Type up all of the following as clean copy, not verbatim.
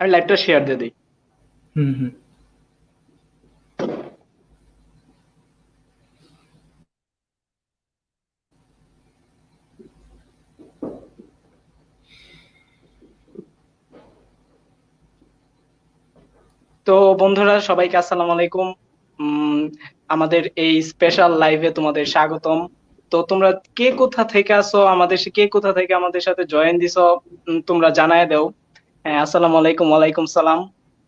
আমি লাইভটা শেয়ার দিয়ে দিই। হুম হুম। তো বন্ধুরা, সবাইকে আসসালামু আলাইকুম। উম, আমাদের এই স্পেশাল লাইভে তোমাদের স্বাগতম। তো তোমরা কে কোথা থেকে আসো, কে কোথা থেকে আমাদের সাথে জয়েন দিছো, তোমরা জানায় দাও। হ্যাঁ, আসসালামু আলাইকুম। ওয়ালাইকুম সালাম।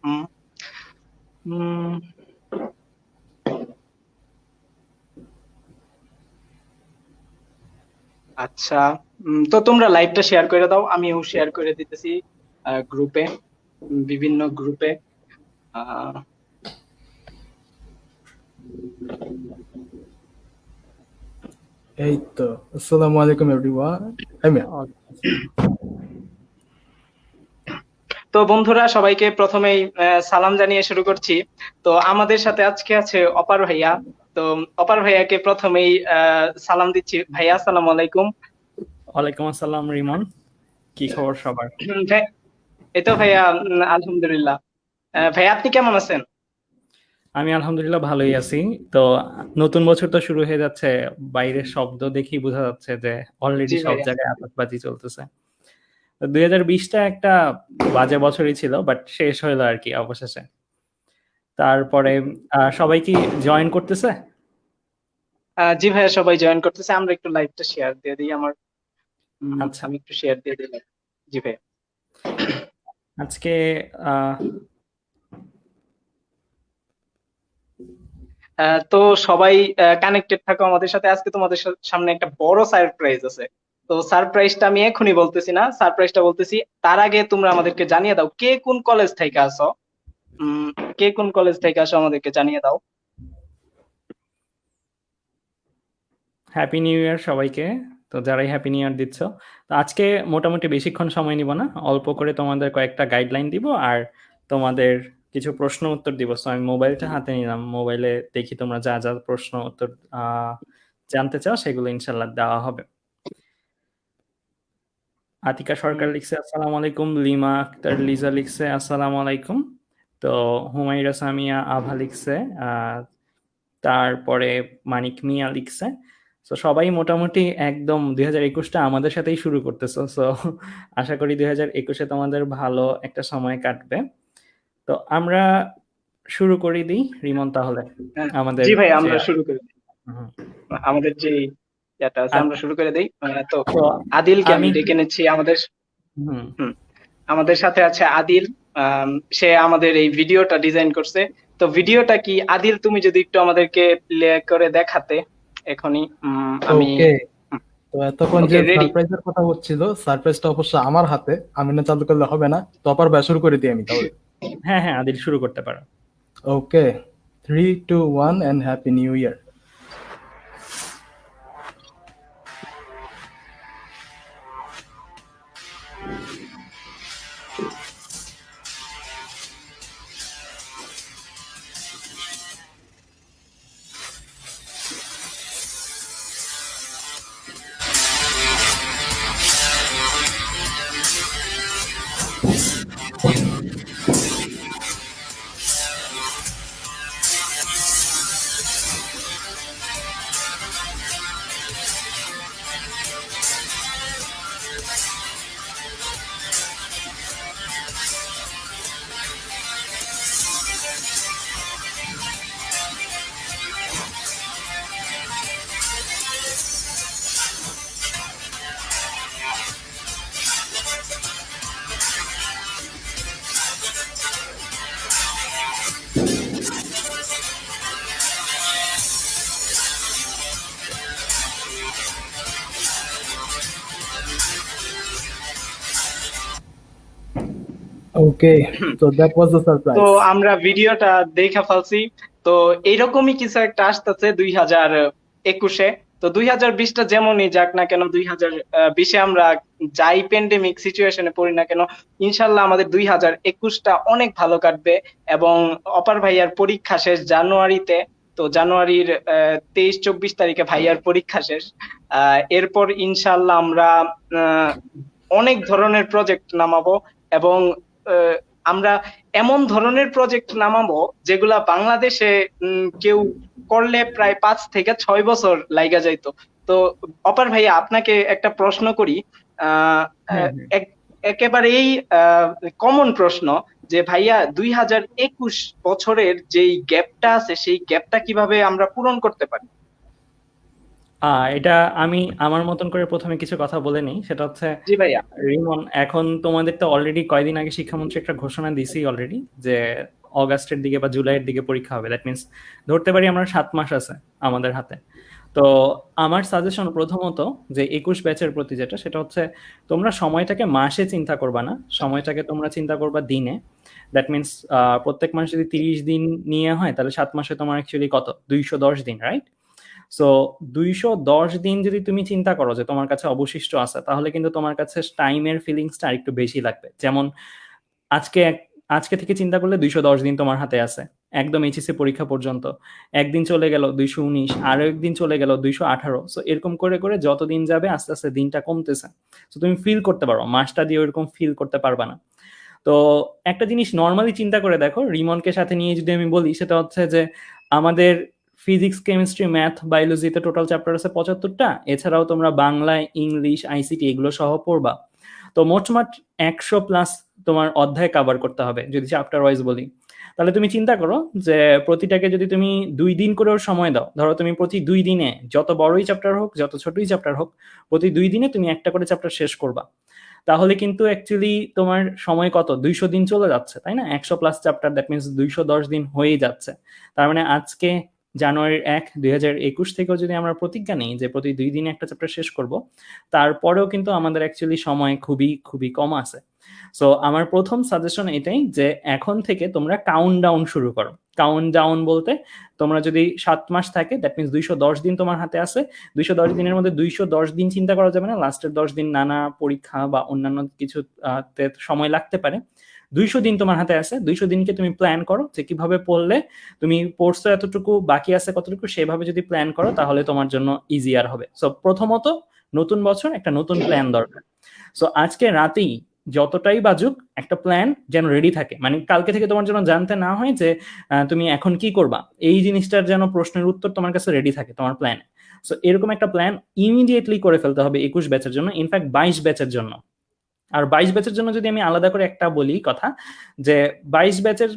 উম, উম, আচ্ছা। তো তোমরা লাইভটা শেয়ার করে দাও, আমিও শেয়ার করে দিতেছি গ্রুপে, বিভিন্ন গ্রুপে। আহ এই তো, আসসালামু আলাইকুম এভরিওয়ান। তো বন্ধুরা, সবাইকে প্রথমেই সালাম জানিয়ে শুরু করছি। তো আমাদের সাথে আজকে আছে অপার ভাইয়া। তো অপার ভাইয়াকে প্রথমেই সালাম দিচ্ছি। ভাইয়া, আসসালামু আলাইকুম। ওয়ালাইকুম আসসালাম রিমন, কি খবর সবার? এই তো ভাইয়া, আলহামদুলিল্লাহ। ভাইয়া, আপনি কেমন আছেন? আমি আলহামদুলিল্লাহ ভালোই আছি। তো নতুন বছর তো শুরু হয়ে যাচ্ছে, বাইরের শব্দ দেখি বোঝা যাচ্ছে যে অলরেডি জি সব ভাইয়া। জায়গায় আতশবাজি চলতেছে। 2020টা একটা বাজে বছরই ছিল, বাট শেষ হইলো আর কি অবশেষে। তারপরে সবাই কি জয়েন করতেছে? জি ভাইয়া, সবাই জয়েন করতেছে। আমরা একটু লাইভটা শেয়ার দিয়ে দিই। আচ্ছা, আমি একটু শেয়ার দিয়ে দিলাম। জি ভাইয়া। আজকে আহ তো সবাই কানেক্টেড থাকো আমাদের সাথে। আজকে তোমাদের সামনে একটা বড় সারপ্রাইজ আছে। তো সারপ্রাইজটা আমি এখনই বলতেছি না, সারপ্রাইজটা বলতেছি তার আগে তোমরা আমাদেরকে জানিয়ে দাও কে কোন কলেজ থেকে আসো। উম, কে কোন কলেজ থেকে আসো আমাদেরকে জানিয়ে দাও। হ্যাপি নিউ ইয়ার সবাইকে। তো যারাই হ্যাপি নিউ ইয়ার দিচ্ছ, তো আজকে মোটামুটি বেশিক্ষণ সময় নিব না, অল্প করে তোমাদের কয়েকটা গাইডলাইন দিব আর তোমাদের কিছু প্রশ্ন উত্তর দিব। সো আমি মোবাইলটা হাতে নিলাম, মোবাইলে দেখি তোমরা যা যা প্রশ্ন উত্তর জানতে চাও সেগুলো ইনশাল্লাহ দেওয়া হবে। আতিকা সরকার উম, লিখছে আসসালামু আলাইকুম, লিমা আক্তার লিজা লিখছে আসসালামু আলাইকুম। তো হুমাইরা সামিয়া আভা লিখছে, তারপরে মানিক মিয়া লিখছে। তো সবাই মোটামুটি একদম 2021টা আমাদের সাথেই শুরু করতেছো। সো আশা করি 2021-এ তোমাদের ভালো একটা সময় কাটবে। তো আমরা শুরু করে দিই রিমন তাহলে হ্যাঁ, আমাদের জি ভাই, যে আমরা শুরু করি। হুম। আমাদের যে যেটা আছে আমরা আচ্ছা, শুরু করে দিই। তো তো আদিলকে আমি আমি ডেকে নিচ্ছি আমাদের। হুম হুম, আমাদের সাথে আছে আদিল। সে আমাদের এই ভিডিওটা ডিজাইন করছে। তো ভিডিওটা কি আদিল, তুমি যদি একটু আমাদেরকে প্লে করে দেখাতে এখনই। আমি ওকে, তো এতক্ষণ যে ওকে, রেডি। সারপ্রাইজের কথা হচ্ছিল, সারপ্রাইজটা অবশ্য আমার হাতে, আমি না চালু করলে হবে না। তো অপার ভাই শুরু করে দিই আমি তাহলে। হ্যাঁ হ্যাঁ, আদিল শুরু করতে পারো। ওকে, 3, 2, 1 and happy new year. Okay, so that was the তো surprise. আমরা ভিডিওটা দেখা ফেলছি। তো এইরকমই কিছু একটা আসতেছে 2021-এ। তো 2020টা যেমনই যাক না কেন, 2020-এ আমরা যাই প্যান্ডেমিক সিচুয়েশনে পড়ি না কেন, ইনশাল্লাহ আমাদের 2021টা অনেক ভালো কাটবে। এবং অপার ভাইয়ার পরীক্ষা শেষ জানুয়ারিতে। তো জানুয়ারির 23-24 তারিখে ভাইয়ার পরীক্ষা শেষ। এরপর ইনশাল্লাহ আমরা আহ, অনেক ধরনের প্রজেক্ট নামাবো। এবং আমরা এমন ধরনের প্রজেক্ট নামাবো যেগুলা বাংলাদেশে কেউ করলে প্রায় 5 থেকে 6 বছর লাইগা যাইতো। তো অপার ভাইয়া আপনাকে একটা প্রশ্ন করি, আহ হ্যাঁ, আহ, হ্যাঁ। একেবারেই কমন প্রশ্ন, যে ভাইয়া 2021 বছরের যেই গ্যাপটা আছে সেই গ্যাপটা কিভাবে আমরা পূরণ করতে পারি? এটা আমি আমার মতন করে প্রথমে কিছু কথা বলে নিই। সেটা হচ্ছে, জি ভাইয়া। রিমন, এখন তোমাদের তো অলরেডি কয়দিন আগে শিক্ষামন্ত্রী একটা ঘোষণা দিছি অলরেডি, যে অগাস্টের দিকে বা জুলাইয়ের দিকে পরীক্ষা হবে। দ্যাট মিনস ধরতে পারি আমরা 7 মাস আছে আমাদের হাতে। তো আমার সাজেশন প্রথমত, যে 21 ব্যাচের প্রতি যেটা, সেটা হচ্ছে তোমরা সময়টাকে মাসে চিন্তা করবা না, সময়টাকে তোমরা চিন্তা করবা দিনে। দ্যাট মিনস প্রত্যেক মাস যদি 30 দিন নিয়ে হয়, তাহলে 7 মাসে তোমার অ্যাকচুয়ালি কত, 210 দিন, রাইট? সো 210 দিন যদি তুমি চিন্তা করো যে তোমার কাছে অবশিষ্ট আছে, তাহলে কিন্তু তোমার কাছে টাইমের ফিলিংসটা একটু বেশি লাগবে। যেমন আজকে আজকে থেকে চিন্তা করলে 210 দিন তোমার হাতে আছে, একদম এইচএসসি পরীক্ষা পর্যন্ত। একদিন চলে গেল 219, আরো একদিন চলে গেল 218। সো এরকম করে করে যত দিন যাবে আস্তে আস্তে দিনটা কমতেছে। তো তুমি ফিল করতে পারো, মাসটা দিয়ে ওইরকম ফিল করতে পারবা না। তো একটা জিনিস নর্মালি চিন্তা করে দেখো, রিমনকে সাথে নিয়ে যদি আমি বলি, সেটা হচ্ছে যে আমাদের ফিজিক্স, কেমিস্ট্রি, ম্যাথ, বায়োলজিতে টোটাল চ্যাপ্টার আছে 75টা। এছাড়াও তোমরা বাংলা, ইংলিশ, আইসিটি এগুলো সহ পড়বা। তো মোটমাট 100+ তোমার অধ্যায় কভার করতে হবে যদি চ্যাপ্টার ওয়াইজ বলি। তাহলে তুমি চিন্তা করো যে প্রতিটাকে যদি তুমি 2 দিন করেও সময় দাও, ধরো তুমি প্রতি 2 দিনে, যত বড়ই চ্যাপ্টার হোক যত ছোটই চ্যাপ্টার হোক, প্রতি 2 দিনে তুমি একটা করে চ্যাপ্টার শেষ করবা। তাহলে কিন্তু অ্যাকচুয়ালি তোমার সময় কত, 200 দিন চলে যাচ্ছে, তাই না? 100+ চ্যাপ্টার, দ্যাট মিনস 210 দিন হয়েই যাচ্ছে। তার মানে আজকে জানুয়ারির 1, 2021 থেকেও যদি আমরা প্রতিজ্ঞা নিই যে প্রতি 2 দিনে একটা চ্যাপ্টার শেষ করব, তারপরেও কিন্তু আমাদের অ্যাকচুয়ালি সময় খুবই খুবই কম আছে। সো আমার প্রথম সাজেশন এটাই, যে এখন থেকে তোমরা কাউন্ট ডাউন শুরু করো। কাউন্ট ডাউন বলতে, তোমরা যদি 7 মাস থাকে, দ্যাট মিনস 210 দিন তোমার হাতে আছে। 210 দিনের মধ্যে 210 দিন চিন্তা করা যাবে না, লাস্টের 10 দিন নানা পরীক্ষা বা অন্যান্য কিছু সময় লাগতে পারে। 200 দিন তোমার হাতে আছে, 200 দিনকে তুমি প্ল্যান করো যে কিভাবে পড়লে তুমি পড়ছো, এতটুকু বাকি আছে কতটুকু, সেভাবে যদি প্ল্যান করো তাহলে তোমার জন্য ইজিয়ার হবে। সো প্রথমত, নতুন বছর একটা নতুন প্ল্যান দরকার। সো আজকে রাতেই যতটাই বাজুক একটা প্ল্যান যেন রেডি থাকে, মানে কালকে থেকে তোমার জন্য জানতে না হয় যে তুমি এখন কি করবা, এই জিনিসটার যেন প্রশ্নের উত্তর তোমার কাছে রেডি থাকে তোমার প্ল্যানে। সো এরকম একটা প্ল্যান ইমিডিয়েটলি করে ফেলতে হবে 21 ব্যাচের জন্য, ইনফ্যাক্ট 22 ব্যাচের জন্য। আর 22 ব্যাচের জন্য যদি আমি আলাদা করে একটা বলি কথা, যে 22 ব্যাচের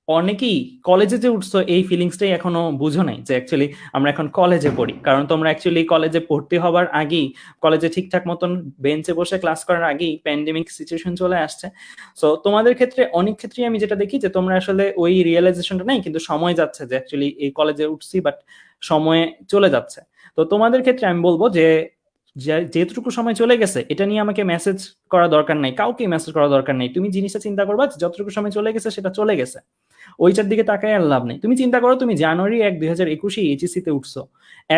অনেকেই কলেজে যে উঠছো এই ফিলিংসটাই এখনো বুঝো নাই, যে অ্যাকচুয়ালি আমরা এখন কলেজে পড়ি। কারণ তোমরা অ্যাকচুয়ালি কলেজে ভর্তি হবার আগেই, কলেজে ঠিকঠাক মতন বেঞ্চে বসে ক্লাস করার আগেই প্যান্ডেমিক সিচুয়েশন চলে আসছে। সো তোমাদের ক্ষেত্রে অনেক ক্ষেত্রেই আমি যেটা দেখি যে তোমরা আসলে ওই রিয়েলাইজেশনটা নাই, কিন্তু সময় যাচ্ছে যে অ্যাকচুয়ালি এই কলেজে উঠছি, বাট সময় চলে যাচ্ছে। তো তোমাদের ক্ষেত্রে আমি বলবো যে যেটুকু সময় চলে গেছে এটা নিয়ে আমাকে মেসেজ করা দরকার নাই, কাউকে মেসেজ করা দরকার নেই। তুমি জিনিসটা চিন্তা করবা যে যতটুকু সময় চলে গেছে সেটা চলে গেছে, ওইটার দিকে তাকায় আর লাভ নেই। তুমি চিন্তা করো তুমি জানুয়ারি 1, 2021 এইচএসসি তে উঠছো।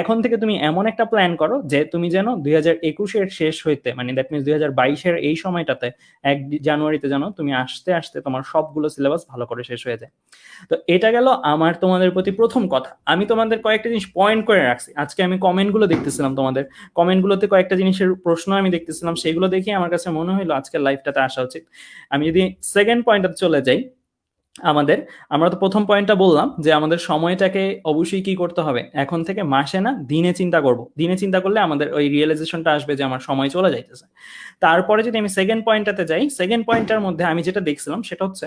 এখন থেকে তুমি এমন একটা প্ল্যান করো যে তুমি যেন 2021-এর শেষ হইতে, মানে দ্যাট মিনস 2022-এর এই সময়টাতে 1 জানুয়ারিতে যেন তুমি আসতে আসতে তোমার সবগুলো সিলেবাস ভালো করে শেষ হয়ে যায়। তো এটা গেল আমার তোমাদের প্রতি প্রথম কথা। আমি তোমাদের কয়েকটা জিনিস পয়েন্ট করে রাখছি। আজকে আমি কমেন্টগুলো দেখতেছিলাম, তোমাদের কমেন্টগুলোতে কয়েকটা জিনিসের প্রশ্ন আমি দেখতেছিলাম, সেগুলো দেখে আমার কাছে মনে হলো আজকের লাইভটাতে আসা উচিত। আমি যদি সেকেন্ড পয়েন্টে চলে যাই, আমরা তো প্রথম পয়েন্টটা বললাম যে আমাদের সময়টাকে অবশ্যই কি করতে হবে, এখন থেকে মাসে না দিনে চিন্তা করব। দিনে চিন্তা করলে আমাদের ওই রিয়েলাইজেশনটা আসবে যে আমার সময় চলে যাইতেছে। তারপরে যদি আমি সেকেন্ড পয়েন্টটাতে যাই, সেকেন্ড পয়েন্টটার মধ্যে আমি যেটা দেখছিলাম সেটা হচ্ছে,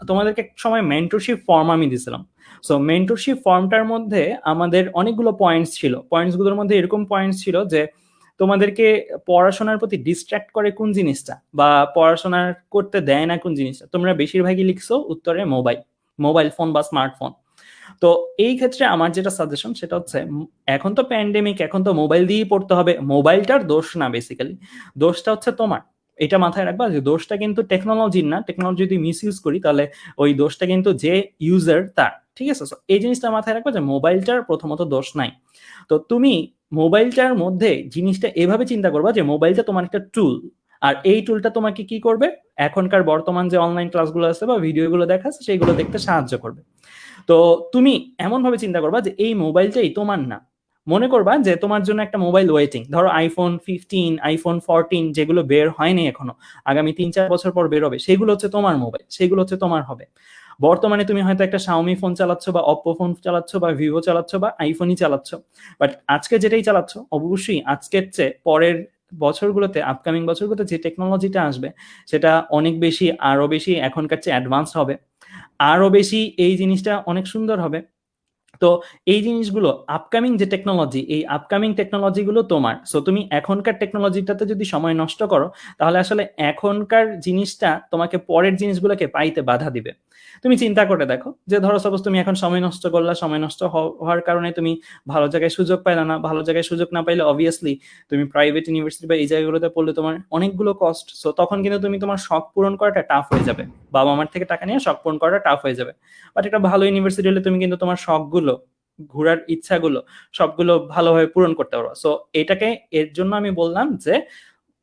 তোমাদেরকে এক সময় মেন্টরশিপ ফর্ম আমি দিছিলাম। সো মেন্টরশিপ ফর্মটার মধ্যে আমাদের অনেকগুলো পয়েন্টস ছিল। পয়েন্টসগুলোর মধ্যে এরকম পয়েন্টস ছিল যে তোমাদেরকে পড়াশোনার প্রতি ডিস্ট্রাক্ট করে কোন জিনিসটা, বা পড়াশোনা করতে দেয় না কোন জিনিসটা, তোমরা বেশিরভাগই লিখছো উত্তরে মোবাইল ফোন বা স্মার্টফোন। তো এই ক্ষেত্রে আমার যেটা সাজেশন সেটা হচ্ছে, এখন তো প্যান্ডেমিক, এখন তো মোবাইল দিয়েই পড়তে হবে। মোবাইলটার দোষ না, বেসিক্যালি দোষটা হচ্ছে তোমার। এটা মাথায় রাখবা যে দোষটা কিন্তু টেকনোলজির না। টেকনোলজি যদি মিস ইউজ করি তাহলে ওই দোষটা কিন্তু যে ইউজার তার, ঠিক আছে? এই জিনিসটা মাথায় রাখবা যে মোবাইলটার প্রথমত দোষ নাই। তো তুমি মোবাইলটার মধ্যে জিনিসটা এভাবে চিন্তা করবা যে মোবাইলটা তোমার একটা টুল, আর এই টুলটা তোমাকে কি করবে, এখনকার বর্তমান যে অনলাইন ক্লাসগুলো আছে বা ভিডিওগুলো দেখাচ্ছে সেইগুলো দেখতে সাহায্য করবে। তো তুমি এমন ভাবে চিন্তা করবা যে এই মোবাইলটাই তোমার না, মনে করবা যে তোমার জন্য একটা মোবাইল ওয়েটিং, ধরো iPhone 15, iPhone 14 যেগুলো বের হয়নি এখনো, আগামী 3-4 বছর পর বের হবে, সেগুলো হচ্ছে তোমার মোবাইল, সেগুলো হচ্ছে তোমার হবে। বর্তমানে তুমি হয়তো একটা Xiaomi ফোন চালাচ্ছ বা Oppo ফোন চালাচ্ছ বা Vivo চালাচ্ছ বা আইফোনই চালাচ্ছ, বাট আজকে যেটাই চালাচ্ছ অবশ্যই আজকের চেয়ে পরের বছরগুলোতে, আপকামিং বছরগুলোতে যে টেকনোলজিটা আসবে সেটা অনেক বেশি, আরো বেশি এখনকার চেয়ে অ্যাডভান্স হবে, আরো বেশি এই জিনিসটা অনেক সুন্দর হবে। তো এই জিনিসগুলো আপকামিং যে টেকনোলজি, এই আপকামিং টেকনোলজিগুলো তোমার। সো তুমি এখনকার টেকনোলজিটাতে যদি সময় নষ্ট করো, তাহলে আসলে এখনকার জিনিসটা তোমাকে পরের জিনিসগুলোকে পাইতে বাধা দিবে। তুমি চিন্তা করে দেখো যে ধরো সাপোজ তুমি এখন সময় নষ্ট করলা, সময় নষ্ট হওয়ার কারণে তুমি ভালো জায়গায় সুযোগ পাইলা না, ভালো জায়গায় সুযোগ না পাইলে অবভিয়াসলি তুমি প্রাইভেট ইউনিভার্সিটি বা এই জায়গাগুলোতে পড়লে তোমার অনেকগুলো কস্ট। সো তখন কিন্তু তুমি তোমার শখ পূরণ করাটা টাফ হয়ে যাবে, বাবা মার থেকে টাকা নিয়ে শখ পূরণ করাটা টাফ হয়ে যাবে। বাট একটা ভালো ইউনিভার্সিটি হলে তুমি কিন্তু তোমার শখগুলো, ঘোরার ইচ্ছাগুলো সবগুলো ভালোভাবে পূরণ করতে পারবো। সো এটাকে, এর জন্য আমি বললাম যে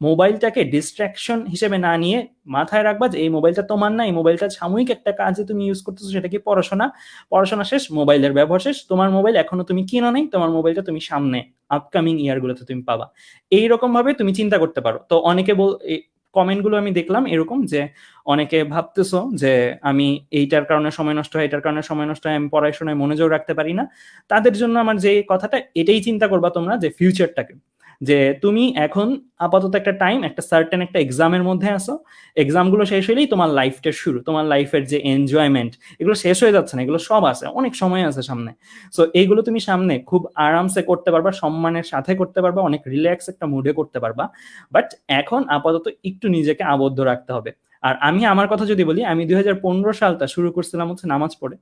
মোবাইলটাকে ডিস্ট্রাকশন হিসেবে না নিয়ে মাথায় রাখবা যে এই মোবাইলটা তোমার না, এই মোবাইলটা সাময়িক একটা কাজে তুমি ইউজ করতেছো, সেটা কি পড়াশোনা, পড়াশোনা শেষ, মোবাইলের ব্যবহার শেষ, তোমার মোবাইল এখনো তুমি কিনো নাই, তোমার মোবাইলটা তুমি সামনে আপকামিং ইয়ার গুলোতে তুমি পাবা। এইরকম ভাবে তুমি চিন্তা করতে পারো। তো অনেকে কমেন্ট গুলো আমি দেখলাম এরকম যে অনেকে ভাবতেছো যে আমি এইটার কারণে সময় নষ্ট হয়, এটার কারণে সময় নষ্ট হয়, আমি পড়াশোনায় মনোযোগ রাখতে পারি না। তাদের জন্য আমার যে কথাটা, এটাই চিন্তা করবা তোমরা যে ফিউচারটাকে, যে তুমি এখন আপাতত একটা টাইম, একটা সার্টেন একটা এক্সামের মধ্যে আসো, এক্সামগুলো শেষ হলেই তোমার লাইফটা শুরু, তোমার লাইফের যে এনজয়মেন্ট এগুলো শেষ হয়ে যাচ্ছে না, এগুলো সব আছে, অনেক সময় আছে সামনে। সো এইগুলো তুমি সামনে খুব আরামসে করতে পারবা, সম্মানের সাথে করতে পারবা, অনেক রিল্যাক্স একটা মুডে করতে পারবা। বাট এখন আপাতত একটু নিজেকে আবদ্ধ রাখতে হবে। আর আমি আমার কথা যদি বলি, আমি 2015 সালটা শুরু করছিলাম হচ্ছে নামাজ পড়ে।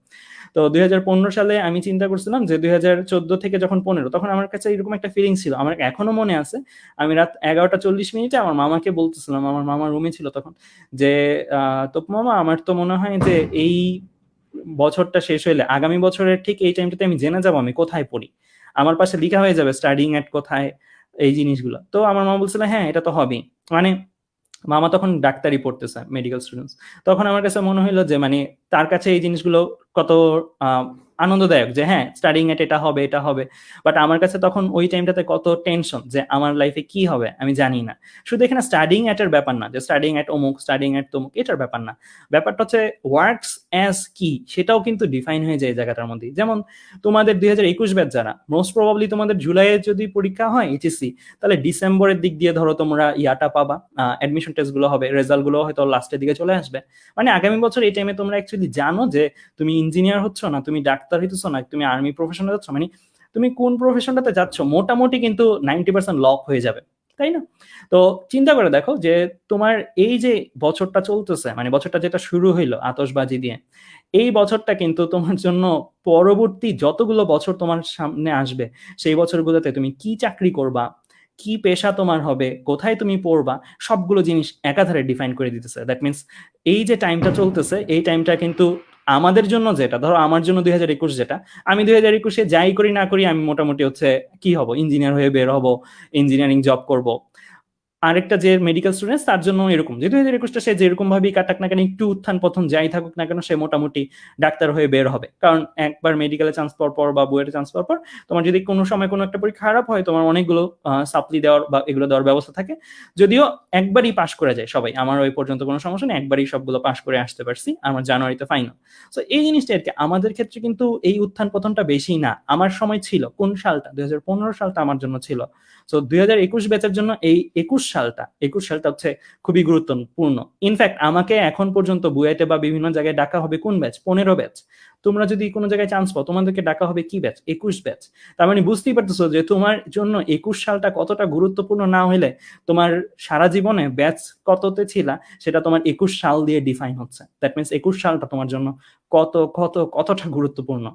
তো 2015 সালে আমি চিন্তা করছিলাম যে 2014 থেকে যখন 15, তখন আমার কাছে এরকম একটা ফিলিং ছিল, আমার এখনো মনে আছে। আমি রাত 11টা 40 মিনিটে আমার মামাকে বলতেছিলাম, আমার মামা রুমে ছিল তখন, যে তো মামা আমার তো মনে হয় যে এই বছরটা শেষ হইলে আগামী বছরের ঠিক এই টাইমটাতে আমি জেনে যাবো আমি কোথায় পড়ি, আমার পাশে লেখা হয়ে যাবে স্টাডিং এট কোথায়, এই জিনিসগুলো। তো আমার মামা বলছিল হ্যাঁ এটা তো হবেই। মানে মামা তখন ডাক্তারি পড়তেছে, মেডিকেল স্টুডেন্টস। তখন আমার কাছে মনে হইলো যে মানে তার কাছে এই জিনিসগুলো কত আনন্দদায়ক, যে হ্যাঁ স্টাডিং এট এটা হবে, এটা হবে। বাট আমার কাছে তখন ওই টাইমটাতে কত টেনশন যে আমার লাইফে কি হবে আমি জানি না। শুধু এখানে স্টাডিং এট এর ব্যাপার না, যে স্টাডিং এট অমুক, স্টাডিং এট তমুক, এটার ব্যাপার না। ব্যাপারটা হচ্ছে ওয়ার্কস অ্যাজ কি, সেটাও কিন্তু ডিফাইন হয়ে যায় এই জায়গাটার মধ্যে। যেমন তোমাদের 2021 ব্যাচ যারা, মোস্ট প্রবাবলি তোমাদের জুলাইয়ে যদি পরীক্ষা হয় এইচএসসি, তাহলে ডিসেম্বরের দিক দিয়ে ধরো তোমরা ইয়াটা পাবা, অ্যাডমিশন টেস্ট গুলো হবে, রেজাল্ট গুলো হয়তো লাস্টের দিকে চলে আসবে। মানে আগামী বছর এই টাইমে তোমরা অ্যাকচুয়ালি জানো যে তুমি ইঞ্জিনিয়ার হচ্ছ না, তুমি ডাক্তার হইতেছো না, তুমি আর্মি প্রফেশনে যাচ্ছ, মানে তুমি কোন প্রফেশনটাতে যাচ্ছ মোটামুটি কিন্তু 90% লক হয়ে যাবে, তাই না? তো চিন্তা করে দেখো যে তোমার এই যে বছরটা চলতেছে, মানে বছরটা যেটা শুরু হইলো আতশবাজি দিয়ে, এই বছরটা কিন্তু তোমার জন্য পরবর্তী যতগুলো বছর তোমার সামনে আসবে, সেই বছরগুলোতে তুমি কি চাকরি করবা, কি পেশা তোমার হবে, কোথায় তুমি পড়বা, সবগুলো জিনিস একাধারে ডিফাইন করে দিতেছে। দ্যাট মিনস এই যে টাইমটা চলতেছে, এই টাইমটা কিন্তু আমাদের জন্য, যেটা ধরো আমার জন্য 2021 যেটা, আমি 2021-এ যাই করি না করি আমি মোটামুটি হচ্ছে কি হব, ইঞ্জিনিয়ার হয়ে বের হব, ইঞ্জিনিয়ারিং জব করব। আরেকটা যে মেডিকেল স্টুডেন্ট তার জন্য এরকম, যে 2021টা সে যেরকম ভাবেই কাটাক না কেন, একটু উত্থান পতন যাই থাকুক না কেন, সে মোটামুটি ডাক্তার হয়ে বের হবে। কারণ একবার মেডিকেলে চান্স পাওয়ার পর বা বুয়েটে চান্স পাওয়ার পর তোমার যদি কোনো সময় কোনো একটা পরীক্ষা খারাপ হয়, তোমার অনেকগুলো সাপ্লি দেওয়ার বা এগুলো দেওয়ার ব্যবস্থা থাকে। যদিও একবারই পাশ করে যায় সবাই, আমার ওই পর্যন্ত কোনো সমস্যা নেই, একবারই সবগুলো পাশ করে আসতে পারছি, আমার জানুয়ারিতে ফাইনাল। তো এই জিনিসটা আর কি, আমাদের ক্ষেত্রে কিন্তু এই উত্থান পতনটা বেশি না। আমার সময় ছিল কোন সালটা, 2015 সালটা আমার জন্য ছিল। সো 2021 ব্যাচের জন্য এই 21 সালটা হচ্ছে খুবই গুরুত্বপূর্ণ। ইনফ্যাক্ট আমাকে এখন পর্যন্ত বুয়েটে বা বিভিন্ন জায়গায় ডাকা হবে কোন ব্যাচ, 15 ব্যাচ। তোমরা যদি কোনো জায়গায় চান্স পাও, তোমাদেরকে ডাকা হবে কি ব্যাচ, 21 ব্যাচ। তার মানে বুঝতেই পারতেছো যে তোমার জন্য 21 সালটা কতটা গুরুত্বপূর্ণ না হলে তোমার সারা জীবনে ব্যাচ কততে ছিল সেটা তোমার 21 সাল দিয়ে ডিফাইন হচ্ছে। দ্যাট মিনস 21 সালটা তোমার জন্য কতটা গুরুত্বপূর্ণ।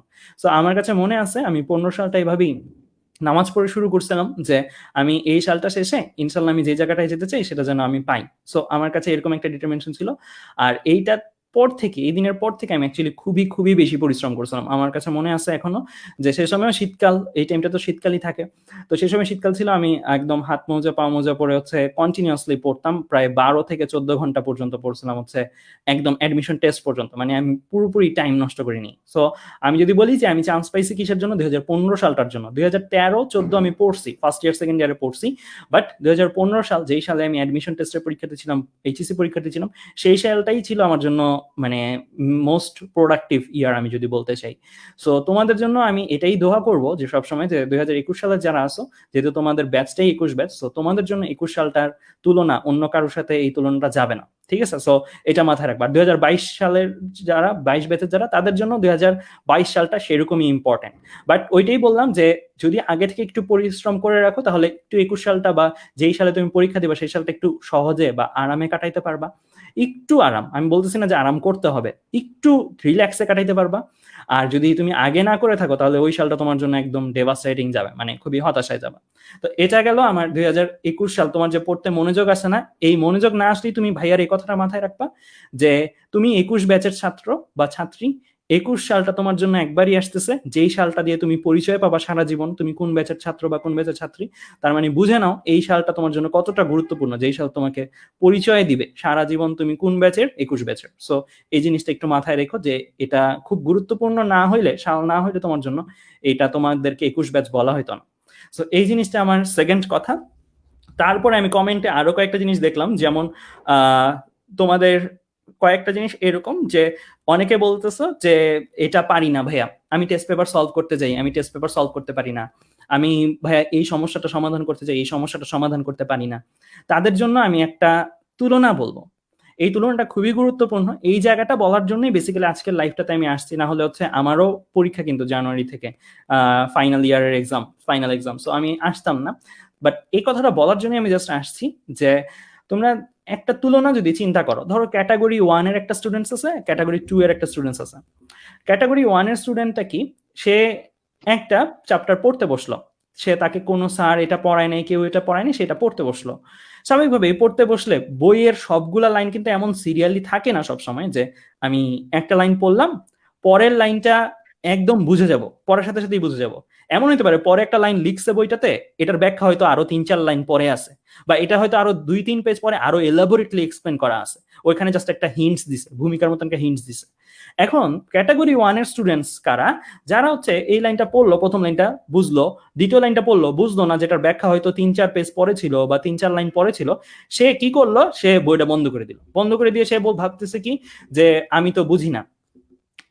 সো আমার কাছে মনে আছে আমি 15 সালটা এইভাবেই নামাজ পড়ে শুরু করছিলাম, যে আমি এই সালটা শেষে ইনশাল্লাহ আমি যে জায়গাটায় যেতে চাই সেটা যেন আমি পাই। সো আমার কাছে এরকম একটা ডিটারমিনেশন ছিল। আর এইটা পর থেকে, এই দিনের পর থেকে আমি অ্যাকচুয়ালি খুবই খুবই বেশি পরিশ্রম করছিলাম। আমার কাছে মনে আছে এখনো যে সেই সময় শীতকাল, এই টাইমটা তো শীতকালই থাকে। তো সেই সময় শীতকাল ছিল, আমি একদম হাত মোজা পা মোজা পরে হচ্ছে কন্টিনিউয়াসলি পড়তাম, প্রায় 12 থেকে 14 ঘন্টা পর্যন্ত পড়ছিলাম হচ্ছে একদম অ্যাডমিশন টেস্ট পর্যন্ত, মানে আমি পুরোপুরি টাইম নষ্ট করিনি। সো আমি যদি বলি যে আমি চান্স পাইছি কিসের জন্য, 2015 সালটার জন্য। 2013-14 আমি পড়ছি, ফার্স্ট ইয়ার সেকেন্ড ইয়ারে পড়ছি, বাট 2015 সাল, যেই সালে আমি অ্যাডমিশন টেস্টের পরীক্ষাতে ছিলাম, এইচএসসি পরীক্ষাতে ছিলাম, সেই সালটাই ছিল আমার জন্য মানে মোস্ট প্রোডাক্টিভ ইয়ার আমি যদি বলতে চাই। সো তোমাদের জন্য আমি এটাই দোয়া করব যে সবসময় যে 2021 সালে যারা আসো, যেহেতু তোমাদের ব্যাচটাই 21 ব্যাচ, সো তোমাদের জন্য 21 সালটার তুলনা অন্য কারোর সাথে এই তুলনাটা যাবে না, ঠিক আছে? সো এটা মাথায় রাখবা। 2022 সালের যারা 22 ব্যাচের যারা, তাদের জন্য 2022 সালটা সেরকমই ইম্পর্টেন্ট। বাট ওইটাই বললাম যে যদি আগে থেকে একটু পরিশ্রম করে রাখো, তাহলে একটু 21 সালটা বা যেই সালে তুমি পরীক্ষা দিবা সেই সালটা একটু সহজে বা আরামে কাটাইতে পারবা। একটু আরাম, আমি বলতেছি না যে আরাম করতে হবে, একটু রিল্যাক্সে কাটাইতে পারবা। আর যদি তুমি আগে না করে থাকো, তাহলে ওই সালটা তোমার জন্য একদম ডেভাস্টেটিং যাবে, মানে খুবই হতাশায় যাবে। তো এটা গেল আমার 2021 সাল। তোমার যে পড়তে মনোযোগ আসে না, এই মনোযোগ না আসলেই তুমি ভাইয়ার এই কথাটা মাথায় রাখবা যে তুমি 21 ব্যাচের ছাত্র বা ছাত্রী। 21 সালটা তোমার জন্য একবারই আসতেছে, যেই সালটা দিয়ে তুমি পরিচয় পাবা সারা জীবন তুমি কোন ব্যাচের ছাত্র বা কোন ব্যাচের ছাত্রী। তার মানে বুঝে নাও এই সালটা তোমার জন্য কতটা গুরুত্বপূর্ণ, যেই সাল তোমাকে পরিচয় দিবে সারা জীবন তুমি কোন ব্যাচের, 21 ব্যাচের। সো এই জিনিসটা একটু মাথায় রেখো যে এটা খুব গুরুত্বপূর্ণ না হইলে, সাল না হইলে তোমার জন্য এটা তোমাদেরকে 21 ব্যাচ বলা হইতো না। সো এই জিনিসটা আমার সেকেন্ড কথা। তারপরে আমি কমেন্টে আরো কয়েকটা জিনিস দেখলাম, যেমন তোমাদের কয়েকটা জিনিস এরকম যে অনেকে বলতেছো যে এটা পারি না ভাইয়া, আমি টেস্ট পেপার সলভ করতে যাই, আমি টেস্ট পেপার সলভ করতে পারি না, আমি ভাইয়া এই সমস্যাটা সমাধান করতে চাই, এই সমস্যাটা সমাধান করতে পারি না। তাদের জন্য আমি একটা তুলনা বলবো, এই তুলনাটা খুবই গুরুত্বপূর্ণ। এই জায়গাটা বলার জন্যই বেসিক্যালি আজকের লাইভটাতে আমি আসছি, না হলে হচ্ছে আমারও পরীক্ষা কিন্তু জানুয়ারি থেকে, ফাইনাল ইয়ারের এক্সাম, ফাইনাল এক্সাম, সো আমি আসতাম না। বাট এই কথাটা বলার জন্য আমি জাস্ট আসছি যে তোমরা একটা তুলনা যদি চিন্তা করো, ধরো ক্যাটাগরি 1 এর একটা স্টুডেন্টস আছে, ক্যাটাগরি 2 এর একটা স্টুডেন্টস আছে। ক্যাটাগরি 1 এর স্টুডেন্টটা কি, সে একটা চ্যাপ্টার পড়তে বসলো, সে তাকে কোনো স্যার এটা পড়ায় নাই, কেউ এটা পড়ায়নি, সেটা পড়তে বসলো। স্বাভাবিকভাবে পড়তে বসলে বইয়ের সবগুলা লাইন কিন্তু এমন সিরিয়ালি থাকে না সব সময় যে আমি একটা লাইন পড়লাম, পরের লাইনটা একদম বুঝে যাব, পড়ার সাথে সাথেই বুঝে যাব। এমন হতে পারে পরে একটা লাইন লিখছে বইটাতে, এটার ব্যাখ্যা হয়তো আরো 3-4 লাইন পরে আছে, বা এটা হয়তো আরো 2-3 পেজ পরে আরো এলাবোরেটলি এক্সপ্লেন করা আছে, ওইখানে জাস্ট একটা হিন্টস দিছে, ভূমিকার মতন একটা হিন্টস দিছে। এখন ক্যাটাগরি 1 এর স্টুডেন্টস কারা, যারা হচ্ছে এই লাইনটা পড়লো, প্রথম লাইনটা বুঝলো, দ্বিতীয় লাইনটা পড়লো বুঝলো না, যেটার ব্যাখ্যা হয়তো 3-4 পেজ পরে ছিল বা 3-4 লাইন পরে ছিল, সে কি করলো, সে বইটা বন্ধ করে দিল। বন্ধ করে দিয়ে সে ভাবতেছে কি যে আমি তো বুঝি না,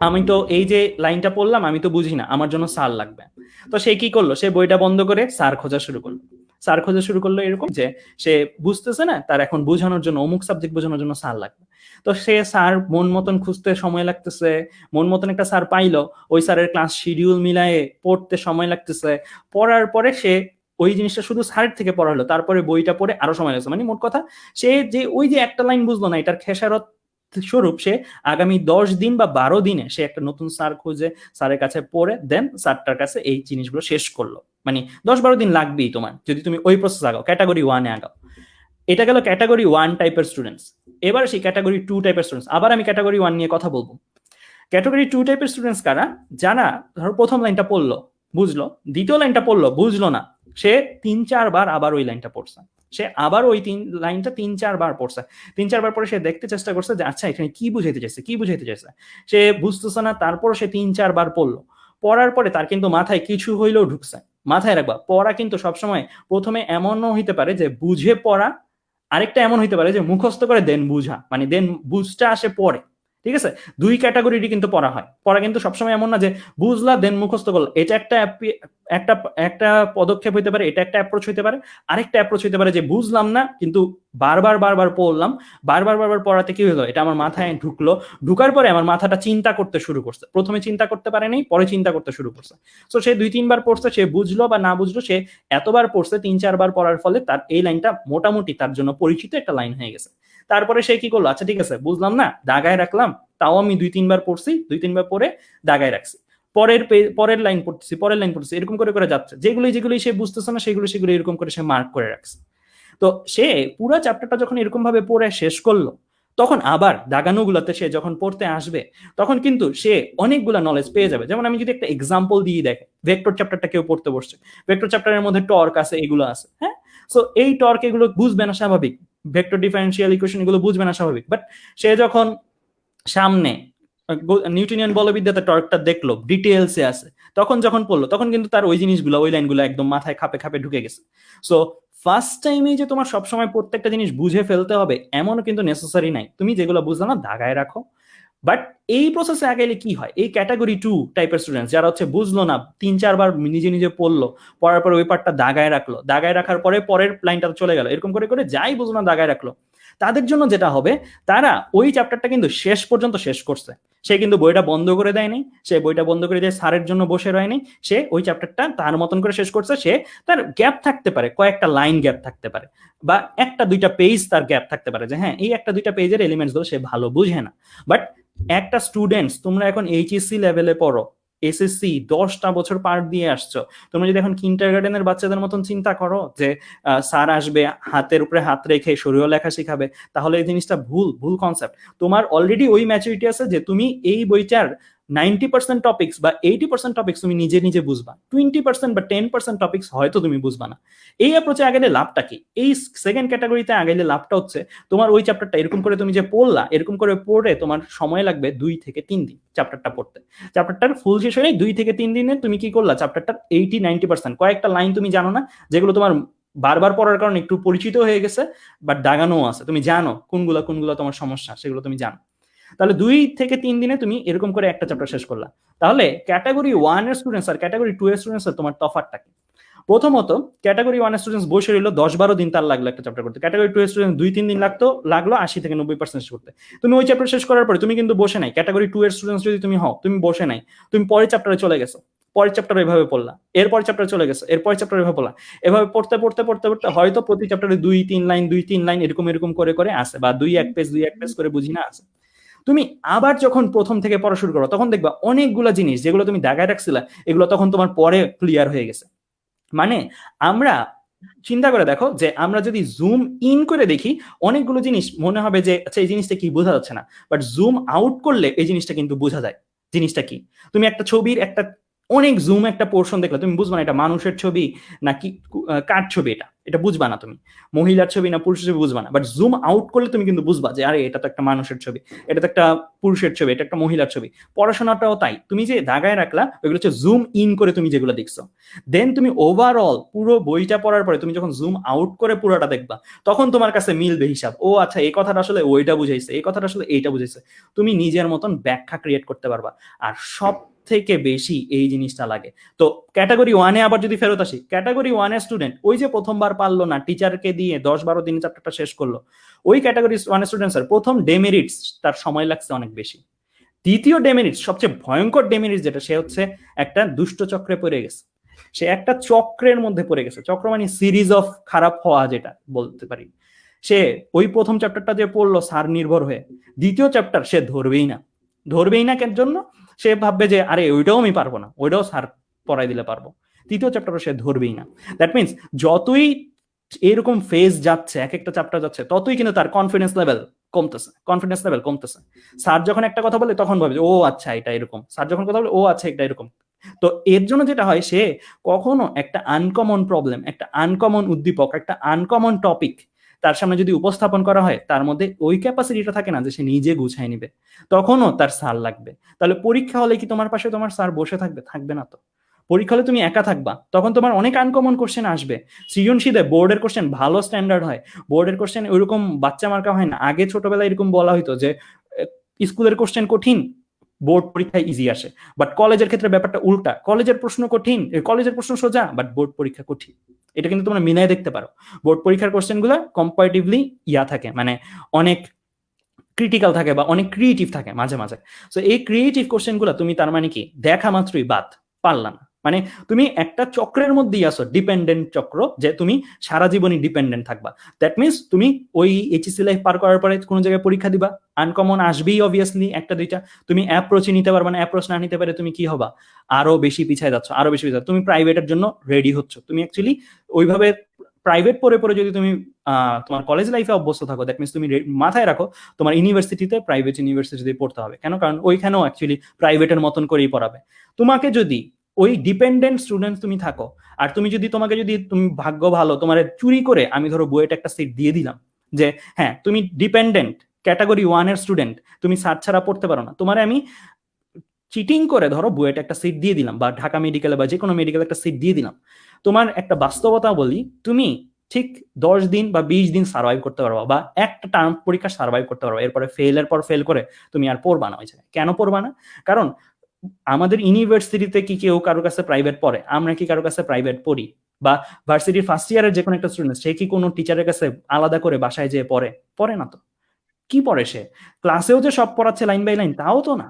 আমি তো এই যে লাইনটা পড়লাম আমি তো বুঝি না, আমার জন্য স্যার লাগবে। তো সে কি করলো, সে বইটা বন্ধ করে স্যার খোঁজা শুরু করলো। স্যার খোঁজা শুরু করলো এরকম যে সে বুঝতেছে না, তার এখন বোঝানোর জন্য, অমুক সাবজেক্ট বোঝানোর জন্য স্যার লাগবে। তো সে স্যার মন মতন খুঁজতে সময় লাগতেছে, মন মতন একটা স্যার পাইলো, ওই স্যারের ক্লাস শিডিউল মিলায়ে পড়তে সময় লাগতেছে। পড়ার পরে সে ওই জিনিসটা শুধু স্যারের থেকে পড়া হলো, তারপরে বইটা পড়ে আরো সময় লাগছে। মানে মোট কথা সে যে ওই যে একটা লাইন বুঝলো না, এটার খেসারত স্বরূপ সে আগামী 10 দিন বা 12 দিনে সে একটা নতুন স্যার খুঁজে স্যারের কাছে পড়ে দেন স্যারটার কাছে এই জিনিসগুলো শেষ করলো। মানে 10-12 দিন লাগবেই তোমার যদি তুমি ওই প্রসেস আগাও, ক্যাটাগরি 1 এ আগাও। এটা গেল ক্যাটাগরি 1 টাইপের স্টুডেন্টস। এবার সেই ক্যাটাগরি 2 টাইপের স্টুডেন্টস, আবার আমি ক্যাটাগরি 1 নিয়ে কথা বলবো। ক্যাটাগরি 2 টাইপের স্টুডেন্টস কারা, যারা ধরো প্রথম লাইনটা পড়লো বুঝলো, দ্বিতীয় লাইনটা পড়লো বুঝলো না, সে 3-4 বার আবার ওই লাইনটা পড়ছে, সে আবার ওই লাইনটা 3-4 বার পড়ছে। 3-4 বার পরে সে দেখতে চেষ্টা করছে যে আচ্ছা এখানে কি বুঝাইতে চাইছে, কি বুঝাইতে চাইছে, সে বুঝতেছে না। তারপর সে 3-4 বার পড়লো, পড়ার পরে তার কিন্তু মাথায় কিছু হইলেও ঢুকছে। মাথায় রাখবা, পড়া কিন্তু সবসময় প্রথমে এমনও হইতে পারে যে বুঝে পড়া, আরেকটা এমন হইতে পারে যে মুখস্থ করে দেন বুঝা, মানে দেন বুঝটা আসে পরে। ঠিক আছে, দুই ক্যাটাগরিরই কিন্তু পড়া হয়। পড়া কিন্তু সবসময় এমন না যে বুঝলা দেন মুখস্থ করলো, এটা একটা একটা একটা পদক্ষেপ হইতে পারে, এটা একটা অ্যাপ্রোচ হইতে পারে। আরেকটা অ্যাপ্রোচ হইতে পারে যে বুঝলাম না কিন্তু বারবার বারবার পড়লাম, বারবার বারবার পড়াতে কি হলো, এটা আমার মাথায় ঢুকলো, ঢুকার পরে আমার মাথাটা চিন্তা করতে শুরু করছে। প্রথমে চিন্তা করতে পারেনি, পরে চিন্তা করতে শুরু করছে। তো সে 2-3 বার পড়ছে, সে বুঝলো বা না বুঝলো, সে এতবার পড়ছে, 3-4 বার পড়ার ফলে তার এই লাইনটা মোটামুটি তার জন্য পরিচিত একটা লাইন হয়ে গেছে। তারপরে সে কি করলো, আচ্ছা ঠিক আছে বুঝলাম না, দাগায় রাখলাম, তাও আমি 2-3 বার পড়ছি, 2-3 বার পরে দাগায় রাখছি, পরের লাইন পড়তেছি, পরের লাইন পড়তেছি, এরকম করে করে যাচ্ছে। যেগুলি সে বুঝতেছে না সেগুলো এরকম করে সে মার্ক করে রাখছে। তো সে পুরো চ্যাপ্টারটা যখন এরকম ভাবে পড়ে শেষ করলো, তখন আবার দাগানোগুলোতে সে যখন পড়তে আসবে তখন কিন্তু সে অনেকগুলা নলেজ পেয়ে যাবে। যেমন আমি যদি একটা এক্সাম্পল দিয়ে দেখে, ভেক্টর চ্যাপ্টারটা কেউ পড়তে বসছে, ভেক্টর চ্যাপ্টারের মধ্যে টর্ক আছে, এগুলো আছে, হ্যাঁ, সো এই টর্ক এগুলো বুঝবে না স্বাভাবিক, ভেক্টর ডিফারেন্সিয়াল ইকুয়েশন এগুলো বুঝবে না স্বাভাবিক, বাট সে যখন সামনে নিউটনিয়ান বলবিদ্যাতে টর্কটা দেখলো, ডিটেলসে আছে, তখন যখন পড়লো তখন কিন্তু তার ওই জিনিসগুলো, ওই লাইনগুলো একদম মাথায় খাপে খাপে ঢুকে গেছে। সো ফার্স্ট টাইমে যে তোমার সবসময় প্রত্যেকটা জিনিস বুঝে ফেলতে হবে এমনও কিন্তু নেসেসারি নাই। তুমি যেগুলো বুঝলো না দাগায় রাখো, বাট এই প্রসেসে আগাইলে কি হয়, এই ক্যাটাগরি 2 টাইপের স্টুডেন্ট যারা হচ্ছে বুঝলো না, 3-4 বার নিজে নিজে পড়লো, পড়ার পরে ওই পার্টটা দাগায় রাখলো, দাগায় রাখার পরে পরের লাইনটা চলে গেল, এরকম করে করে যাই বুঝলো না দাগায় রাখলো, তাদের জন্য যেটা হবে, তারা ওই চ্যাপ্টারটা কিন্তু শেষ পর্যন্ত শেষ করছে। সে কিন্তু বইটা বন্ধ করে দেয়নি, সে বইটা বন্ধ করে দিয়ে স্যারের জন্য বসে রয়নি, সে ওই চ্যাপ্টারটা তার মতন করে শেষ করছে। সে তার গ্যাপ থাকতে পারে, কয়েকটা লাইন গ্যাপ থাকতে পারে, বা 1-2টা পেজ তার গ্যাপ থাকতে পারে, যে হ্যাঁ এই 1-2টা পেজের এলিমেন্টস গুলো সে ভালো বুঝে না। বাট একটা স্টুডেন্টস, তোমরা এখন এইচএসসি লেভেলে পড়ো, এসএসসি 10টা বছর পার দিয়ে আসছো, তোমরা যদি এখন কিন্ডারগার্টেনের বাচ্চাদের মতন চিন্তা করো যে স্যার আসবে হাতের উপরে হাত রেখে সরিয়ে লেখা শিখাবে, তাহলে এই জিনিসটা ভুল ভুল কনসেপ্ট। তোমার অলরেডি ওই ম্যাচুরিটি আছে যে তুমি এই বইটার 90% টপিক্স বা 80% টপিক্স তুমি নিজে নিজে বুঝবা, 20% বা 10% টপিক্স হয়তো তুমি বুঝবা না। এই অ্যাপ্রোচে আগাইলে লাভটা কি? এই সেকেন্ড ক্যাটাগরিতে আগাইলে লাভটা হচ্ছে তোমার ওই চ্যাপ্টারটা এরকম করে তুমি যে পড়লা, এরকম করে পড়ে তোমার সময় লাগবে 2 থেকে 3 দিন চ্যাপ্টারটা পড়তে। চ্যাপ্টারটার ফুল শেষ হয়ে 2 থেকে 3 দিনে তুমি কি করলা, চ্যাপ্টারটার 80-90% কয়েকটা লাইন তুমি জানো না, যেগুলো তোমার বারবার পড়ার কারণে একটু পরিচিত হয়ে গেছে, বাট দাগানো আছে, তুমি জানো কোনগুলা কোনগুলা তোমার সমস্যা, সেগুলো তুমি জানো। তাহলে 2 থেকে 3 দিনে তুমি এরকম করে একটা চ্যাপ্টার শেষ করলা। তাহলে ক্যাটাগরি 1 এর স্টুডেন্টস আর ক্যাটাগরি 2 এর স্টুডেন্টস এর তোমার তফাৎটা কি? প্রথমত ক্যাটাগরি 1 এর স্টুডেন্টস বসে রইল 10-12 দিন তার লাগলো একটা চ্যাপ্টার করতে, ক্যাটাগরি 2 এর স্টুডেন্ট 2-3 দিন লাগলো 80-90% শেষ করতে। তুমি ওই চ্যাপ্টার শেষ করার পরে তুমি কিন্তু বসে নাই, ক্যাটাগরি 2 এর স্টুডেন্টস যদি তুমি হও, তুমি বসে নাই, তুমি পরের চ্যাপ্টারে চলে গেছো, পরের চ্যাপ্টার এভাবে পড়লা, এরপর চ্যাপ্টারে চলে গেছো, এরপর চ্যাপ্টার এভাবে পড়লা, এভাবে পড়তে পড়তে পড়তে পড়তে হয়তো প্রতি চ্যাপ্টারে 2-3 লাইন 2-3 লাইন এরকম এরকম করে করে আসে, বা 2-1 পেজ 2-1 পেজ করে বুঝি না আছে। তুমি আবার যখন প্রথম থেকে পড়া শুরু করো তখন দেখবা অনেকগুলো জিনিস যেগুলো তুমি দাগায় রাখছিলা এগুলো তখন তোমার পরে ক্লিয়ার হয়ে গেছে। মানে আমরা চিন্তা করে দেখো যে আমরা যদি জুম ইন করে দেখি অনেকগুলো জিনিস মনে হবে যে আচ্ছা এই জিনিসটা কি বোঝা যাচ্ছে না, বাট জুম আউট করলে এই জিনিসটা কিন্তু বোঝা যায়। জিনিসটা কি, তুমি একটা ছবির একটা অনেক জুম একটা পোর্শন দেখলে তুমি বুঝবা না এটা মানুষের ছবি নাকি কার ছবি, এটা এটা বুঝবা না, তুমি মহিলার ছবি না পুরুষের ছবি বুঝবা না, বাট জুম আউট করলে তুমি কিন্তু বুঝবা যে আরে এটা তো একটা মানুষের ছবি, এটা তো একটা পুরুষের ছবি, এটা একটা মহিলার ছবি। পড়াশোনাটাও তাই, তুমি যে দাগায় রাখলা ওইগুলো হচ্ছে জুম ইন করে তুমি যেগুলো দেখছো, দেন তুমি ওভারঅল পুরো বইটা পড়ার পরে তুমি যখন জুম আউট করে পুরোটা দেখবা তখন তোমার কাছে মিলবে হিসাব, ও আচ্ছা এই কথাটা আসলে ওইটা বুঝাইছে, এই কথাটা আসলে এইটা বুঝাইছে, তুমি নিজের মতন ব্যাখ্যা ক্রিয়েট করতে পারবা। আর সব থেকে বেশি এই জিনিসটা লাগে। তো ক্যাটাগরি 1 এ আবার যদি ফেরত আসি, ক্যাটাগরি 1 এর স্টুডেন্ট ওই যে প্রথমবার পারলো না, টিচারকে দিয়ে 10-12 দিনে চ্যাপ্টারটা শেষ করলো, ওই ক্যাটাগরি 1 এর স্টুডেন্ট স্যার প্রথম ডেমেরিটস তার সময় লাগছে অনেক বেশি। দ্বিতীয় ডেমেরিটস, সবচেয়ে ভয়ঙ্কর ডেমেরিটস যেটা, সে হচ্ছে একটা দুষ্ট চক্রে পড়ে গেছে, সে একটা চক্রের মধ্যে পড়ে গেছে। চক্র মানে সিরিজ অফ খারাপ হওয়া যেটা বলতে পারি। সে ওই প্রথম চ্যাপ্টারটা যে পড়লো স্যার নির্ভর হয়ে, দ্বিতীয় চ্যাপ্টার সে ধরবেই না। ধরবেই না কেন জন্য? সে ভাববে যে আরে ওইটাও আমি পারবো না, ওইটাও স্যার পড়াই দিলে পারবো। তৃতীয় চ্যাপ্টারও সে ধরবেই না। দ্যাট মিনস যতই এরকম ফেজ যাচ্ছে, এক একটা চ্যাপ্টার যাচ্ছে, ততই কিন্তু তার কনফিডেন্স লেভেল কমতেছে। স্যার যখন একটা কথা বলে তখন ভাবে ও আচ্ছা এটা এরকম, স্যার যখন কথা বলে ও আচ্ছা এটা এরকম। তো এর জন্য যেটা হয়, সে কখনো একটা আনকমন প্রবলেম, একটা আনকমন উদ্দীপক, একটা আনকমন টপিক তার সামনে যদি উপস্থাপন করা হয়, তার মধ্যে ওই ক্যাপাসিটিটা থাকে না যে সে নিজে গুছাই নিবে, তখনও তার স্যার লাগবে। তাহলে পরীক্ষা হলে কি তোমার পাশে তোমার স্যার বসে থাকবে? থাকবে না তো। পরীক্ষা হলে তুমি একা থাকবা, তখন তোমার অনেক আনকমন কোশ্চেন আসবে। সৃজনশীলে বোর্ডের কোশ্চেন ভালো স্ট্যান্ডার্ড হয়, বোর্ডের কোশ্চেন ওইরকম বাচ্চা মার্কা হয় না। আগে ছোটবেলায় এরকম বলা হইতো যে স্কুলের কোশ্চেন কঠিন, বোর্ড পরীক্ষায় ইজি আসে, বাট কলেজের ক্ষেত্রে ব্যাপারটা উল্টা, কলেজের প্রশ্ন কঠিন, কলেজের প্রশ্ন সোজা, বাট বোর্ড পরীক্ষা কঠিন। এটা কিন্তু তোমরা মিলাই দেখতে পারো। বোর্ড পরীক্ষার কোশ্চেন গুলো কম্পারেটিভলি থাকে, মানে অনেক ক্রিটিক্যাল থাকে বা অনেক ক্রিয়েটিভ থাকে মাঝে মাঝে। সো এই ক্রিয়েটিভ কোশ্চেন গুলো তুমি তার মানে কি দেখা মাত্রই বাদ, পারলা না, মানে তুমি একটা চক্রের মধ্যেই আসো, ডিপেন্ডেন্ট চক্র, যে তুমি সারা জীবনই ডিপেন্ডেন্ট থাকবা। দ্যাট মিনস তুমি ওই এইচএসসি লাইফ পার করার পরে কোনো জায়গায় পরীক্ষা দিবা, আনকমন আসবেই অবভিয়াসলি একটা দুইটা, তুমি অ্যাপ্রোচই নিতে পারবা না, অ্যাপ্রোচ না নিতে পারে তুমি কি হবা, আরো বেশি পিছায় যাচ্ছ, আরো বেশি পিছায়। তুমি প্রাইভেটের জন্য রেডি হচ্ছ, তুমি অ্যাকচুয়ালি ওইভাবে প্রাইভেট পড়ে পড়ে যদি তুমি তোমার কলেজ লাইফে অভ্যস্ত থাকো, দ্যাট মিনস তুমি মাথায় রাখো তোমার ইউনিভার্সিটিতে প্রাইভেট ইউনিভার্সিটিতে পড়তে হবে। কেন? কারণ ওইখানেও অ্যাকচুয়ালি প্রাইভেটের মতন করেই পড়াবে। তোমাকে যদি ওই ডিপেন্ডেন্ট স্টুডেন্ট তুমি থাকো, আর তোমাকে যদি তুমি ভাগ্য ভালো, তোমার চুরি করে আমি ধরো বুয়েটে একটা সিট দিয়ে দিলাম, যে হ্যাঁ তুমি ডিপেন্ডেন্ট ক্যাটাগরি 1 এর স্টুডেন্ট, তুমি স্যার ছাড়া পড়তে পারো না, তোমারে আমি চিটিং করে ধরো বুয়েটে একটা সিট দিয়ে দিলাম, বা ঢাকা মেডিকেলে বা যে কোনো মেডিকেলে একটা সিট দিয়ে দিলাম। তোমার একটা বাস্তবতা বলি, তুমি ঠিক 10 দিন বা 20 দিন সার্ভাইভ করতে পারবা, বা একটা টার্ম পরীক্ষা সার্ভাইভ করতে পারবা, এরপরে ফেলের পর ফেল করে তুমি আর পড়বা না ওই জায়গায়। কেন পড়বা না? কারণ আমাদের ইউনিভার্সিটিতে কি কেউ কারোর কাছে প্রাইভেট পড়ে? আমরা কি কারোর কাছে প্রাইভেট পড়ি? বা ভার্সিটির ফার্স্ট ইয়ারের যে কোনো একটা স্টুডেন্ট, সে কি কোনো টিচারের কাছে আলাদা করে বাসায় যেয়ে পড়ে? পড়ে না তো। কি পড়ে সে? ক্লাসেও যে সব পড়াচ্ছে লাইন বাই লাইন, তাও তো না।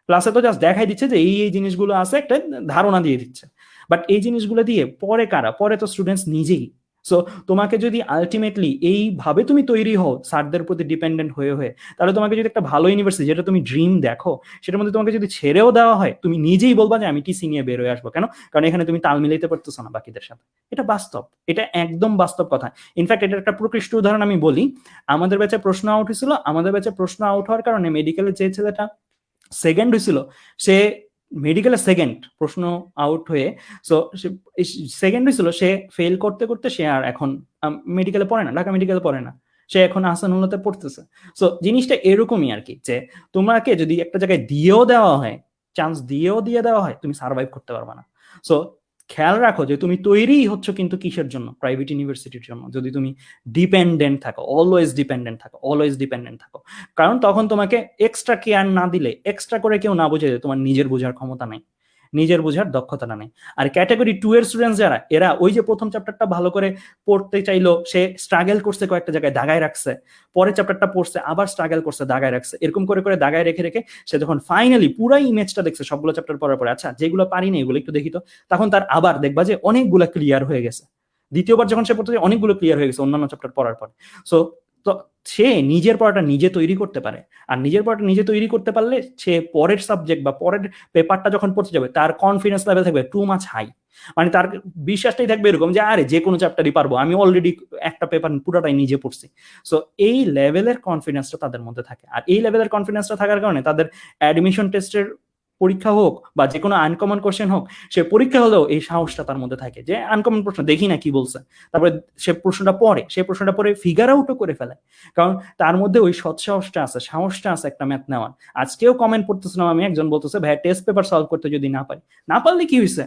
ক্লাসে তো জাস্ট দেখাই দিচ্ছে যে এই জিনিসগুলো আছে, একটা ধারণা দিয়ে দিচ্ছে। বাট এই জিনিসগুলো দিয়ে পরে কারা? পরে তো স্টুডেন্টস নিজেই। সো তোমাকে যদি আলটিমেটলি এইভাবে তুমি তৈরি হও স্যারদের প্রতি ডিপেন্ডেন্ট হয়ে হয়ে, তাহলে তোমাকে যদি একটা ভালো ইউনিভার্সিটি, যেটা তুমি ড্রিম দেখো, সেটার মধ্যে তোমাকে যদি ছেড়েও দেওয়া হয়, তুমি নিজেই বলবা যে আমি টিসি নিয়ে বের হয়ে আসবো। কেন? কারণ এখানে তুমি তাল মিলাইতে পারতেছো না বাকিদের সাথে। এটা বাস্তব, এটা একদম বাস্তব কথা। ইনফ্যাক্ট এটার একটা প্রকৃষ্ট উদাহরণ আমি বলি। আমাদের ব্যাচে প্রশ্ন আউট হয়েছিল, আমাদের ব্যাচে প্রশ্ন আউট হওয়ার কারণে মেডিকেলের যে ছেলেটা সেকেন্ড হয়েছিল, সে মেডিকেলের সেকেন্ড প্রশ্ন আউট হয়ে, সো সেকেন্ড হয়েছিল, সে ফেল করতে করতে সে আর এখন মেডিকেলে পড়ে না, ঢাকা মেডিকেলে পড়ে না, সে এখন আহসানুল্লাহতে পড়তেছে। সো জিনিসটা এরকমই আর কি, যে তোমাকে যদি একটা জায়গায় দিয়েও দেওয়া হয়, চান্স দিয়েও দিয়ে দেওয়া হয়, তুমি সার্ভাইভ করতে পারবে না। সো খেয়াল রাখো যে তুমি তৈরিই হচ্ছ কিন্তু কিসের জন্য? প্রাইভেট ইউনিভার্সিটির জন্য। যদি তুমি ডিপেন্ডেন্ট থাকো, অলওয়েজ ডিপেন্ডেন্ট থাকো, অলওয়েজ ডিপেন্ডেন্ট থাকো, কারণ তখন তোমাকে এক্সট্রা কেয়ার না দিলে, এক্সট্রা করে কেউ না বুঝে, তোমার নিজের বোঝার ক্ষমতা নেই, নিজের বোঝার দক্ষতাটা নেই। আর ক্যাটাগরি 2 এর স্টুডেন্টস যারা, এরা ওই যে প্রথম চ্যাপ্টারটা ভালো করে পড়তে চাইলো, সে স্ট্রাগল করছে, কয়েকটা জায়গায় দাগায় রাখছে, পরের চ্যাপ্টারটা পড়ছে, আবার স্ট্রাগল করছে, দাগায় রাখছে, এরকম করে করে দাগায় রেখে রেখে সে যখন ফাইনালি পুরাই ইমেজটা দেখছে সবগুলো চ্যাপ্টার পড়ার পরে, আচ্ছা যেগুলো পারি না এগুলো একটু দেখি তো, তখন তার আবার দেখবা যে অনেকগুলো ক্লিয়ার হয়ে গেছে। দ্বিতীয়বার যখন সে পড়তে যায়, অনেকগুলো ক্লিয়ার হয়ে গেছে অন্যান্য চ্যাপ্টার পড়ার পর। সো তো সে নিজের পড়াটা নিজে তৈরি করতে পারে, আর নিজের পড়াটা নিজে তৈরি করতে পারলে সে পরের সাবজেক্ট বা পরের পেপারটা যখন পড়তে যাবে, তার কনফিডেন্স লেভেল থাকবে টু মাচ হাই। মানে তার বিশ্বাসটাই থাকবে এরকম যে আরে যে কোনো চ্যাপ্টারই পারবো, আমি অলরেডি একটা পেপার পুরোটাই নিজে পড়ছি। সো এই লেভেলের কনফিডেন্সটা তাদের মধ্যে থাকে, আর এই লেভেলের কনফিডেন্সটা থাকার কারণে তাদের অ্যাডমিশন টেস্টের পরীক্ষা হোক বা যে কোনো আনকমন কোশ্চেন হোক, সে পরীক্ষা হলেও এই সাহসটা তার মধ্যে থাকে যে আনকমন প্রশ্ন দেখি না কি বলছে, তারপরে সে প্রশ্নটা পড়ে ফিগার আউটও করে ফেলে, কারণ তার মধ্যে ওই সৎসাহসটা আছে, সাহসটা আছে একটা ম্যাথ নেওয়ার। আজকেও কমেন্ট পড়তেছিলাম আমি, একজন বলতেছে ভাই টেস্ট পেপার সলভ করতে যদি না পারি, না পারলে কি হয়েছে,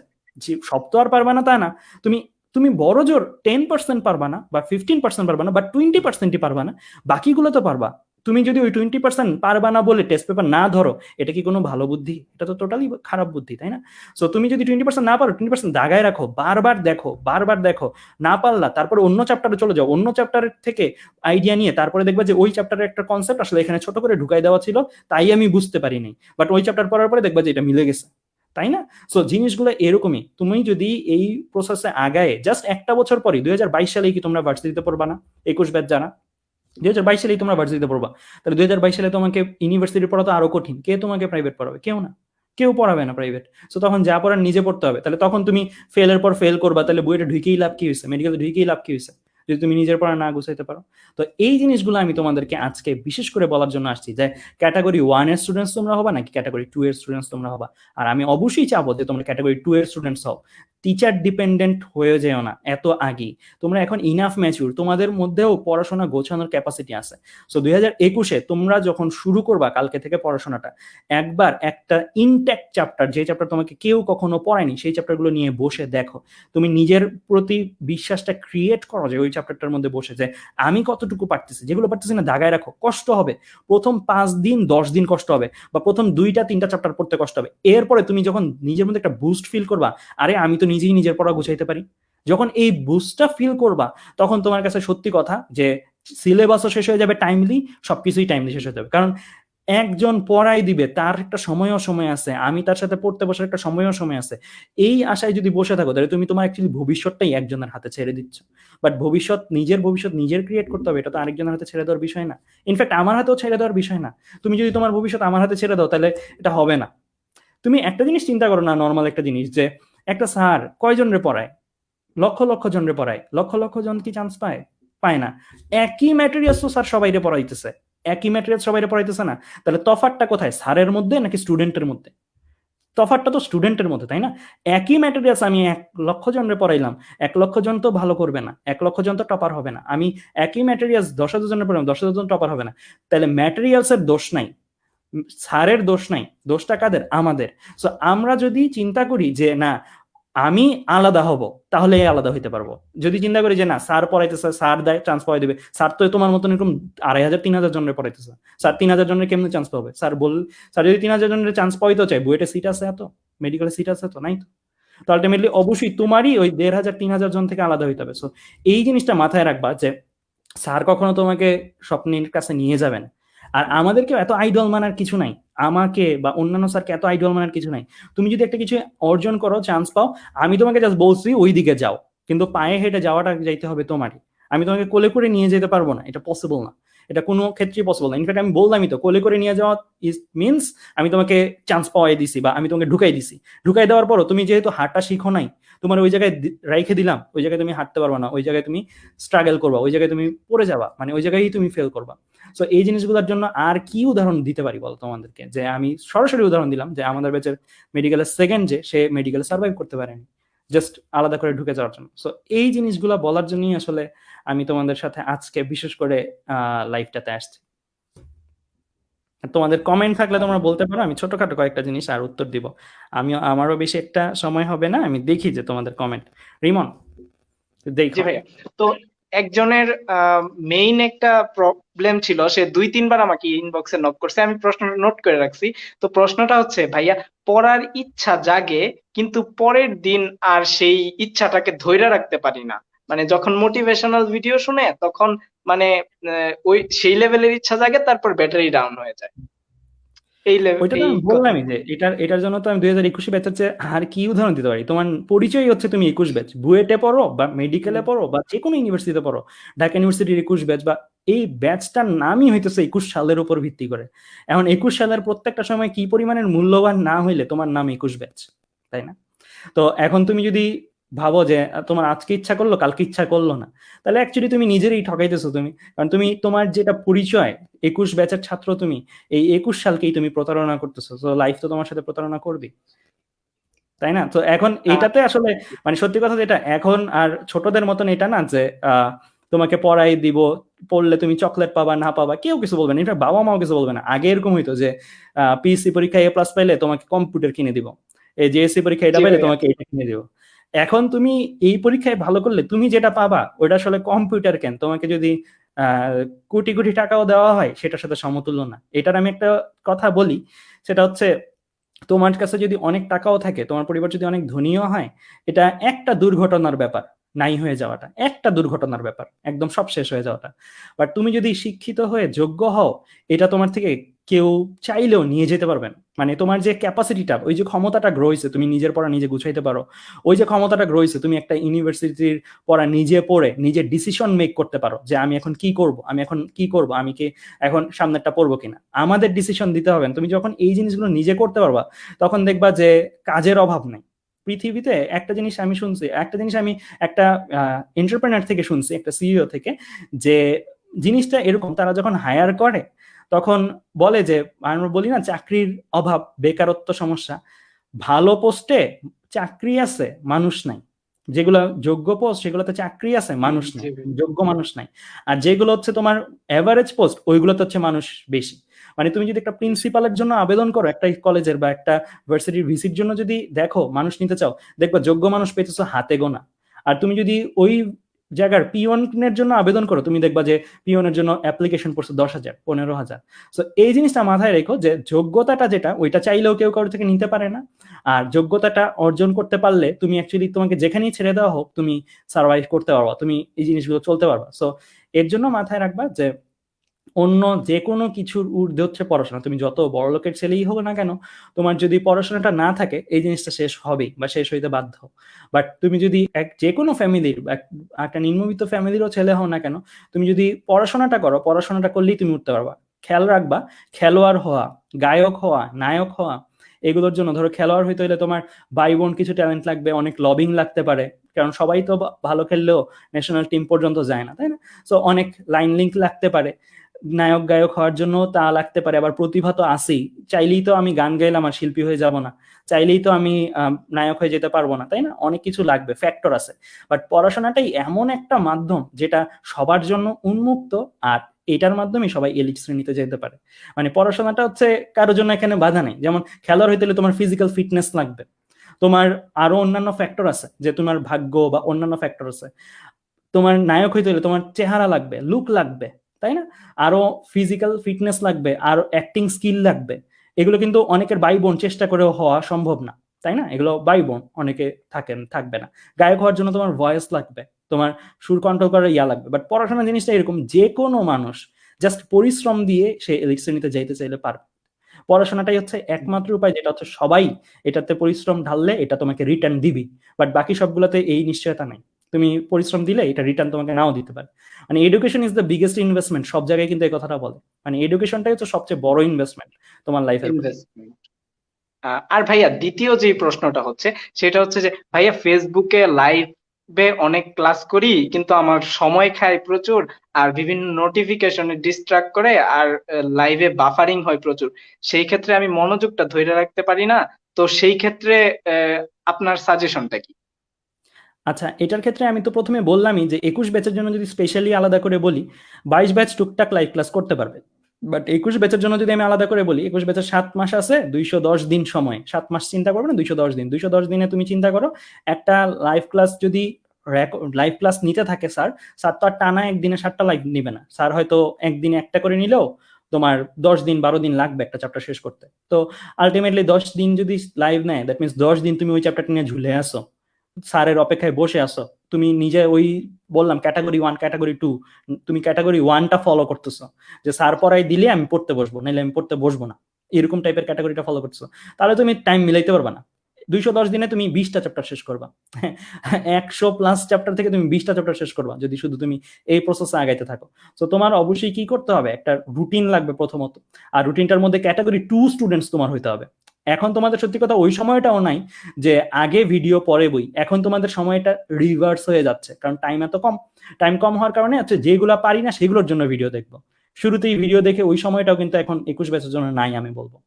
সব তো আর পারবা না তা না, তুমি তুমি বড় জোর 10% পারবা না বা 15% পারবা না বা 20%ই পারবা না, বাকিগুলো তো পারবা। তুমি যদি ওই 20% পারবা না বলে টেস্ট পেপার না ধরো, এটা কি কোনো ভালো বুদ্ধি? এটা তো টোটালি খারাপ বুদ্ধি, তাই না? সো তুমি যদি 20% না পারো, 20% দাগায় রাখো, বারবার দেখো, না পারলা তারপরে অন্য চ্যাপ্টারে চলে যাও, অন্য চ্যাপ্টারের থেকে আইডিয়া নিয়ে তারপরে দেখবা যে ওই চ্যাপ্টারের একটা কনসেপ্ট আসলে এখানে ছোট করে ঢুকাই দেওয়া ছিল, তাই আমি বুঝতে পারিনি, বাট ওই চ্যাপ্টার পড়ার পরে দেখবা যে এটা মিলে গেছে, তাই না? সো জিনিসগুলো এরকমই। তুমি যদি এই প্রসেসে আগায় জাস্ট একটা বছর পরে, 2022 সালে কি তোমরা ভার্সিটিতে পড়বা না? 21 ব্যাচ যারা 2022 সালেই তোমরা ভার্সিটিতে পড়বা, তাহলে 2022 সালে তোমাকে ইউনিভার্সিটি পড়া তো আরো কঠিন। কে তোমাকে প্রাইভেট পড়াবে? কেউ না, কেউ পড়াবে না প্রাইভেট। সো তখন যা পড়ার নিজে পড়তে হবে। তাহলে তখন তুমি ফেলের পর ফেল করবা, তাহলে বইটা ঢুকেই লাভ কি হয়েছে? মেডিকেলে ঢুকেই লাভ কি হয়েছে যদি তুমি নিজের পড়া না গুছাইতে পারো? তো এই জিনিসগুলো আমি তোমাদেরকে আজকে বিশেষ করে বলার জন্য আসছি, যে ক্যাটাগরি 1 এর স্টুডেন্টস তোমরা হবা নাকি ক্যাটাগরি 2 এর স্টুডেন্টস তোমরা হবা। আর আমি অবশ্যই চাবো যে তোমরা ক্যাটাগরি 2 এর স্টুডেন্টস হও। টিচার ডিপেন্ডেন্ট হয়ে যেও না এত আগেই। তোমরা এখন ইনাফ ম্যাচিউর, তোমাদের মধ্যেও পড়াশোনা গোছানোর ক্যাপাসিটি আছে। সো 2021-এ তোমরা যখন শুরু করবা কালকে থেকে পড়াশোনাটা, একবার একটা ইনট্যাক্ট চ্যাপ্টার, যে চ্যাপ্টার তোমাকে কেউ কখনো পড়ায়নি, সেই চ্যাপ্টারগুলো নিয়ে বসে দেখো। তুমি নিজের প্রতি বিশ্বাসটা ক্রিয়েট করো যে ওই চ্যাপ্টারটার মধ্যে বসে যে আমি কতটুকু পারতেছি, যেগুলো পারতেছি না দাগায় রাখো। কষ্ট হবে, প্রথম 5 দিন 10 দিন কষ্ট হবে, বা প্রথম 2টা 3টা চ্যাপ্টার পড়তে কষ্ট হবে। এরপরে তুমি যখন নিজের মধ্যে একটা বুস্ট ফিল করবা, আরে আমি তো নিজেই নিজের পড়া গুছাইতে পারি, যখন এই বুস্টটা ফিল করবা, তখন তোমার কাছে সত্যি কথা যে সিলেবাসও শেষ হয়ে যাবে টাইমলি, সবকিছুই টাইমলি শেষ হয়ে যাবে। কারণ একজন পড়াই দিবে, তার একটা সময় আছে, আমি তার সাথে পড়তে বসার একটা সময় আছে। এই আশায় যদি বসে থাকো, তাহলে তুমি তোমার অ্যাকচুয়ালি ভবিষ্যৎটাই একজনের হাতে ছেড়ে দিচ্ছ। বাট ভবিষ্যৎ নিজের ক্রিয়েট করতে হবে, এটা তো আরেকজনের হাতে ছেড়ে দেওয়ার বিষয় না। ইনফ্যাক্ট আমার হাতেও ছেড়ে দেওয়ার বিষয় না। তুমি যদি তোমার ভবিষ্যৎ আমার হাতে ছেড়ে দাও, তাহলে এটা হবে না। তুমি একটা জিনিস চিন্তা করো না, নর্মাল একটা জিনিস, যে একটা স্যার কয়জনরে পড়ায়? লক্ষ লক্ষ জনরে পড়ায়, লক্ষ লক্ষ জন কি চান্স পায়? পায় না। একই ম্যাটেরিয়ালস তো স্যার সবাইরে পড়াইতেছে, একই ম্যাটেরিয়াল সবাইরে পড়াইতেছে না, তাহলে তফাৎটা কোথায়? স্যারের মধ্যে নাকি স্টুডেন্টের মধ্যে? তফাৎটা তো স্টুডেন্টের মধ্যে, তাই না? একই ম্যাটেরিয়ালস আমি 1,00,000 জনরে পড়াইলাম, 1,00,000 জন তো ভালো করবে না, 1,00,000 জন তো টপার হবে না। আমি একই ম্যাটেরিয়ালস 10,000 জনের পড়ালাম, 10,000 জন টপার হবে না। তাহলে ম্যাটেরিয়ালস এর দোষ নাই, স্যারের দোষ নাই, দোষটা কাদের? আমাদের। সো আমরা যদি চিন্তা করি যে না আমি আলাদা হব, তাহলে আলাদা হইতে পারবো। যদি চিন্তা করি যে না স্যার পড়াইতেছে, স্যার দেয় চান্স পাওয়াই দেবে, স্যার তো তোমার মতন এরকম 2,500 3,000 জনের পড়াইতেছে, স্যার 3,000 জনের কেমনে চান্স পাবে? স্যার যদি 3,000 জনের চান্স পাইতে চাই, বুয়েটে সিট আছে এত, মেডিকেলে সিট আছে তো নাই তো। তো আলটিমেটলি অবশ্যই তোমারই ওই 1,500 3,000 জন থেকে আলাদা হইতে হবে। সো এই জিনিসটা মাথায় রাখবা যে স্যার কখনো তোমাকে স্বপ্নের কাছে নিয়ে যাবেন। আর আমাদেরকেও এত আইডল মানার কিছু নাই, আমাকে বা অন্যান্য স্যারকে এত আইডল মানার কিছু নাই। তুমি যদি একটা কিছু অর্জন করো, চান্স পাও, আমি তোমাকে জাস্ট বলছি ওই দিকে যাও, কিন্তু পায়ে হেঁটে যাওয়াটা যাইতে হবে তোমারই। আমি তোমাকে কোলে করে নিয়ে যেতে পারবো না, এটা পসিবল না, এটা কোনো ক্ষেত্রেই পসিবল না। ইনফ্যাক্ট আমি বললামই তো, কোলে করে নিয়ে যাওয়া ইজ মিনস আমি তোমাকে চান্স পাওয়াই দিছি বা আমি তোমাকে ঢুকাই দিছি। ঢুকাই দেওয়ার পরও তুমি যেহেতু হাঁটা শিখো নাই, তোমার ওই জায়গায় রাইখে দিলাম, ওই জায়গায় তুমি হাঁটতে পারবা না, ওই জায়গায় তুমি স্ট্রাগল করবা, ওই জায়গায় তুমি পড়ে যাবা, মানে ওই জায়গায় তুমি ফেল করবা। সো এই জিনিসগুলোর জন্য আর কি উদাহরণ দিতে পারি বলো তোমাদেরকে? যে আমি সরাসরি উদাহরণ দিলাম যে আমাদের ব্যাচের মেডিকেলের সেকেন্ড যে সে মেডিকেলে সার্ভাইভ করতে পারেনি, জাস্ট আলাদা করে ঢুকে যাওয়ার জন্য। সো এই জিনিসগুলো বলার জন্যই আসলে আমি তোমাদের সাথে আজকে বিশেষ করে লাইভটাতে আসছি। তোমাদের কমেন্ট থাকলে তোমরা বলতে পারো, আমি ছোটখাটো কয়েকটা জিনিস আর উত্তর দিব। আমারও বেশি একটা সময় হবে না, আমি দেখি যে তোমাদের কমেন্ট। রিমন জি দেখো। ভাইয়া। তো একজনের মেইন একটা প্রবলেম ছিল, সে 2-3 বার আমাকে ইনবক্সে নক করছে, আমি প্রশ্নটা নোট করে রাখছি। তো প্রশ্নটা হচ্ছে, ভাইয়া পড়ার ইচ্ছা জাগে কিন্তু পরের দিন আর সেই ইচ্ছাটাকে ধইরা রাখতে পারি না। মানে যখন মোটিভেশনাল ভিডিও শুনে তখন মানে ওই সেই লেভেলের ইচ্ছা জাগে, তারপর ব্যাটারি ডাউন হয়ে যায়। ওইটা তো এই আমি কথা। বললামই যে এটার জন্য তো আমি 2021 ব্যাচের চেয়ে আর কি উদাহরণ দিতে পারি? তোমার পরিচয় হচ্ছে তুমি 21 ব্যাচ, বুয়েটে পড়ো বা মেডিকেলে পড়ো বা যে কোনো ইউনিভার্সিটিতে পড়ো, ঢাকা ইউনিভার্সিটির 21 ব্যাচ, বা এই ব্যাচটার নামই হইতেছে 21 সালের উপর ভিত্তি করে। এখন 21 সালের প্রত্যেকটা সময় কি পরিমাণের মূল্যবান না হইলে তোমার নাম 21 ব্যাচ, তাই না? তো এখন তুমি যদি ভাবো যে তোমার আজকে ইচ্ছা করলো, কালকে ইচ্ছা করলো না, তাহলে অ্যাকচুয়ালি তুমি নিজেরই ঠকাইতেছো তুমি। কারণ তুমি তোমার যেটা পরিচয় 21 ব্যাচের ছাত্র, তুমি এই 21 সালকেই তুমি প্রতারণা করতেছো। তো লাইফ তো তোমার সাথে প্রতারণা করবে, তাই না? তো এখন আহ, এইটাতে আসলে মানে সত্যি কথা যেটা, এখন আর ছোটদের মতন এটা না যে তোমাকে পড়াই দিব, পড়লে তুমি চকলেট পাবা না পাবা কেউ কিছু বলবে না, এটা বাবা মাও কিছু বলবে না। আগে এরকম হইতো যে পিএসসি পরীক্ষায় A+ পাইলে তোমাকে কম্পিউটার কিনে দিব, এই জিএসসি পরীক্ষায় এটা জি পাইলে ভাইয়া। তোমাকে এটা কিনে দিব। এখন তুমি এই পরীক্ষায় ভালো করলে তুমি যেটা পাবা ওটা আসলে কম্পিউটার কেন, তোমাকে যদি আহ কোটি কোটি টাকাও দেওয়া হয় সেটার সাথে সমতুল্য না। এটার আমি একটা কথা বলি, সেটা হচ্ছে তোমার কাছে যদি অনেক টাকাও থাকে, তোমার পরিবার যদি অনেক ধনীও হয়, এটা একটা দুর্ঘটনার ব্যাপার, নাই হয়ে যাওয়াটা একটা দুর্ঘটনার ব্যাপার, একদম সব শেষ হয়ে যাওয়াটা। বাট তুমি যদি শিক্ষিত হয়ে যোগ্য হও, এটা তোমার থেকে কেউ চাইলেও নিয়ে যেতে পারবে না। মানে তোমার যে ক্যাপাসিটিটা, ওই যে ক্ষমতাটা গ্রো হয়েছে, তুমি নিজের পড়া নিজে গুছাইতে পারো, ওই যে ক্ষমতাটা গ্রো হয়েছে, তুমি একটা ইউনিভার্সিটির পড়া নিজে পড়ে নিজে ডিসিশন মেক করতে পারো যে আমি এখন কি করব, আমি এখন কি করব, আমি কি এখন সামনেরটা পড়বো কিনা, আমাদের ডিসিশন দিতে হবে না। তুমি যখন এই জিনিসগুলো নিজে করতে পারবা, তখন দেখবা যে কাজের অভাব নাই পৃথিবীতে। একটা জিনিস আমি শুনছি, একটা জিনিস আমি একটা এন্টারপ্রেনার থেকে শুনছি, একটা সিইও থেকে, যে জিনিসটা এরকম, তারা যখন হায়ার করে তখন বলে যে, আমরা বলি না চাকরির অভাব, বেকারত্ব সমস্যা, ভালো পোস্টে চাকরি আছে মানুষ নাই, যেগুলো যোগ্য পোস্ট সেগুলোতে চাকরি আছে মানুষ জি নাই, ভাই। যোগ্য মানুষ নাই। আর যেগুলো হচ্ছে তোমার এভারেজ পোস্ট, ওইগুলোতে হচ্ছে মানুষ বেশি। মানে তুমি যদি একটা প্রিন্সিপালের জন্য আবেদন করো একটা কলেজের বা একটা ভার্সিটির ভিসির জন্য, যদি দেখো মানুষ নিতে চাও, দেখবা যোগ্য মানুষ পেতেছো হাতে গোনা। আর তুমি যদি ওই জায়গার পিওনের জন্য আবেদন করো, তুমি দেখবা যে পিওনের জন্য অ্যাপ্লিকেশন পড়ছে 10,000 15,000। সো এই জিনিসটা মাথায় রেখো যে যোগ্যতাটা যেটা, ওইটা চাইলেও কেউ কারোর থেকে নিতে পারে না। আর যোগ্যতাটা অর্জন করতে পারলে তুমি অ্যাকচুয়ালি, তোমাকে যেখানেই ছেড়ে দেওয়া হোক তুমি সার্ভাইভ করতে পারবা, তুমি এই জিনিসগুলো চলতে পারবা। সো এর জন্য মাথায় রাখবা যে অন্য যে কোনো কিছুর ঊর্ধ্বে হচ্ছে পড়াশোনা। তুমি যত বড় লোকের ছেলেই হোক না কেন, তোমার যদি পড়াশোনাটা না থাকে, এই জিনিসটা শেষ হবেই বা শেষ হইতে বাধ্য। বাট তুমি যদি যে কোনো ফ্যামিলির, একটা নিম্নবিত্ত ফ্যামিলিরও ছেলে হও না কেন, তুমি যদি পড়াশোনাটা করো, পড়াশোনাটা করলেই তুমি উঠতে পারবা। খেয়াল রাখবা, খেলোয়াড় হওয়া, গায়ক হওয়া, নায়ক হওয়া, এগুলোর জন্য ধরো খেলোয়াড় হইতে হলে তোমার বাই বোন কিছু ট্যালেন্ট লাগবে, অনেক লবিং লাগতে পারে, কারণ সবাই তো ভালো খেললেও ন্যাশনাল টিম পর্যন্ত যায় না, তাই না? সো অনেক লাইন লিঙ্ক লাগতে পারে, নায়ক গায়ক হওয়ার জন্য তা লাগতে পারে, আবার প্রতিভা তো আছেই, চাইলেই তো আমি গান গাইলাম আর শিল্পী হয়ে যাব না, চাইলেই তো আমি নায়ক হয়ে যেতে পারবো না, তাই না? অনেক কিছু লাগবে, ফ্যাক্টর আছে। বাট পড়াশোনাটাই এমন একটা মাধ্যম যেটা সবার জন্য উন্মুক্ত, আর এটার মাধ্যমে সবাই এলিট শ্রেণীতে যেতে পারে। মানে পড়াশোনাটা হচ্ছে কারোর জন্য এখানে বাধা নেই। যেমন খেলোয়াড় হইতে হলে তোমার ফিজিক্যাল ফিটনেস লাগবে, তোমার আরো অন্যান্য ফ্যাক্টর আছে, যে তোমার ভাগ্য বা অন্যান্য ফ্যাক্টর আছে। তোমার নায়ক হইতে হলে তোমার চেহারা লাগবে, লুক লাগবে, তাই না? আরো ফিজিক্যাল ফিটনেস লাগবে, আরো অ্যাক্টিং স্কিল লাগবে। এগুলো কিন্তু অনেকের ভাই বোন চেষ্টা করেও হওয়া সম্ভব না, তাই না? এগুলো ভাই বোন অনেকে থাকবে না। গায়ক হওয়ার জন্য তোমার ভয়েস লাগবে, তোমার সুর কন্ট্রোল করার ইয়া লাগবে। বাট পড়াশোনা জিনিসটা এরকম, যে কোনো মানুষ জাস্ট পরিশ্রম দিয়ে সে এলিট শ্রেণীতে যাইতে চাইলে পারবে। পড়াশোনাটাই হচ্ছে একমাত্র উপায়, যেটা হচ্ছে সবাই এটাতে পরিশ্রম ঢাললে এটা তোমাকে রিটার্ন দিবি। বাট বাকি সবগুলোতে এই নিশ্চয়তা নাই, তুমি পরিশ্রম দিলে এটা রিটার্ন তোমাকে নাও দিতে পারে। মানে education is the biggest investment, সব জায়গায় কিন্তু এই কথাটা বলে। মানে এডুকেশনটাই হচ্ছে সবচেয়ে বড় ইনভেস্টমেন্ট তোমার লাইফের প্রতি। ইনভেস্টমেন্ট। আর ভাইয়া দ্বিতীয় যে প্রশ্নটা হচ্ছে, সেটা হচ্ছে যে ভাইয়া ফেসবুকে লাইভে অনেক ক্লাস করি, কিন্তু আমার সময় খায় প্রচুর, আর বিভিন্ন নোটিফিকেশনে ডিস্ট্রাক্ট করে, আর লাইভে বাফারিং হয় প্রচুর। সেই ক্ষেত্রে আমি মনোযোগটা ধরে রাখতে পারি না। তো সেই ক্ষেত্রে আপনার সাজেশনটা কি? আচ্ছা, এটার ক্ষেত্রে আমি তো প্রথমে বললামই যে 21 ব্যাচের জন্য যদি স্পেশালি আলাদা করে বলি, 22 ব্যাচ টুকটাক লাইভ ক্লাস করতে পারবে। বাট 21 ব্যাচের জন্য যদি আমি আলাদা করে বলি, 21 ব্যাচের 7 মাস আছে, 210 দিন সময়। 7 মাস চিন্তা করবে না, 210 দিন। 210 দিনে তুমি চিন্তা করো, একটা লাইভ ক্লাস যদি লাইভ ক্লাস নিতে থাকে স্যার, স্যার তো আর টানা একদিনে 7টা লাইভ নিবে না। স্যার হয়তো একদিনে একটা করে নিলেও তোমার 10 দিন 12 দিন লাগবে একটা চ্যাপ্টার শেষ করতে। তো আলটিমেটলি 10 দিন যদি লাইভ নেয়, দ্যাট মিনস 10 দিন তুমি ওই চ্যাপ্টারটা নিয়ে ঝুলে আসো, স্যারের অপেক্ষায় বসে আসো। তুমি নিজে ওই বললাম ক্যাটাগরি 1 ক্যাটাগরি 2, তুমি ক্যাটাগরি 1টা ফলো করতেছো, যে স্যার পড়াই দিলে আমি পড়তে বসবো, নাহলে আমি পড়তে বসবো না, এরকম টাইপের ক্যাটাগরিটা ফলো করতেছো। তাহলে তুমি টাইম মিলাইতে পারবা না। 210 দিনে তুমি 20টা চ্যাপ্টার শেষ করবা। 100+ চ্যাপ্টার থেকে তুমি 20টা চ্যাপ্টার শেষ করবা যদি শুধু তুমি এই প্রসেসে আগাইতে থাকো। তো তোমার অবশ্যই কি করতে হবে, একটা রুটিন লাগবে প্রথমত। আর রুটিনটার মধ্যে ক্যাটাগরি 2 স্টুডেন্টস তোমার হইতে হবে। এখন তোমাদের সত্যি কথা ওই সময়টাও নাই যে আগে ভিডিও পরে বই। এখন তোমাদের সময়টা রিভার্স হয়ে যাচ্ছে, কারণ টাইম এত কম। টাইম কম হওয়ার কারণে হচ্ছে যেগুলো পারি না সেগুলোর জন্য ভিডিও দেখবো। শুরুতেই ভিডিও দেখে ওই সময়টাও কিন্তু এখন 21 ব্যাচের জন্য নাই, আমি বলবো।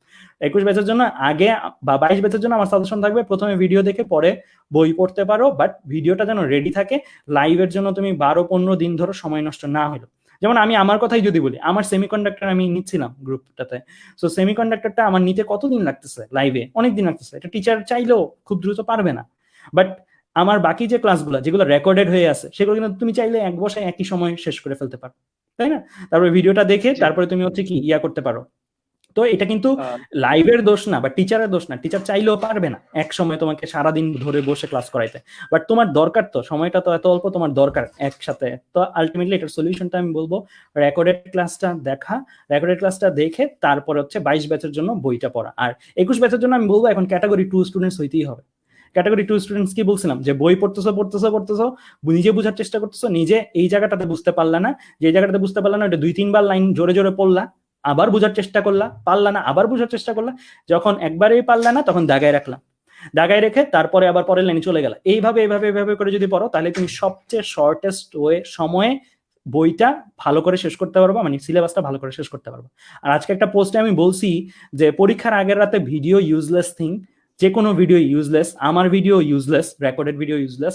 21 ব্যাচের জন্য আগে বা 22 ব্যাচের জন্য আমার সাজেশন থাকবে, প্রথমে ভিডিও দেখে পরে বই পড়তে পারো, বাট ভিডিওটা যেন রেডি থাকে। লাইভের জন্য তুমি 12-15 দিন ধরো, সময় নষ্ট না হলো। যেমন আমি আমার কথাই যদি বলি, আমার সেমিকন্ডাক্টর আমি নিচ্ছিলাম গ্রুপটাতে। সো সেমিকন্ডাক্টরটা আমার নিতে কতদিন লাগতেছে, লাইভে অনেক দিন লাগতেছে। এটা টিচার চাইলেও খুব দ্রুত পারবে না। বাট আমার বাকি যে ক্লাসগুলো যেগুলো রেকর্ডেড হয়ে আছে, সেগুলো কিন্তু তুমি চাইলে এক বসায় একই সময় শেষ করে ফেলতে পারো, তাই না? তারপরে ভিডিওটা দেখে তারপরে তুমি হচ্ছে কি ইয়া করতে পারো। তো এটা কিন্তু লাইভের দোষ না বা টিচারের দোষ না, টিচার চাইলেও পারবে না এক সময় তোমাকে সারাদিন ধরে বসে ক্লাস করাইতে। বাট তোমার দরকার, তো সময়টা তো এত অল্প, তোমার দরকার একসাথে। তো আলটিমেটলি এটার সলিউশনটা আমি বলবো রেকর্ডেড ক্লাসটা দেখা, রেকর্ডেড ক্লাসটা দেখে তারপরে হচ্ছে 22 ব্যাচের জন্য বইটা পড়া। আর 21 ব্যাচের জন্য আমি বলবো এখন ক্যাটাগরি 2 স্টুডেন্টস হইতেই হবে। ক্যাটাগরি 2 স্টুডেন্টস কি বলছিলাম, যে বই পড়তেছো, নিজে বোঝার চেষ্টা করতেছো, নিজে এই জায়গাটাতে বুঝতে পারলা না, যে জায়গাটাতে বুঝতে পারলা না ওটা 2-3 বার লাইন জোরে জোরে পড়লা, আবার বোঝার চেষ্টা করলা, পারলা না, আবার বোঝার চেষ্টা করলা, যখন একবারেই পারলা না তখন দাগায় রাখলাম, দাগায় রেখে তারপরে আবার পরের লাইনে চলে গেলা। এইভাবে করে যদি পড়ো, তাহলে তুমি সবচেয়ে শর্টেস্ট সময়ে বইটা ভালো করে শেষ করতে পারবা, মানে সিলেবাসটা ভালো করে শেষ করতে পারবা। আর আজকে একটা পোস্টে আমি বলছি যে পরীক্ষার আগের রাতে ভিডিও ইউজলেস থিং, যে কোনো ভিডিও ইউজলেস, আমার video useless, recorded video useless.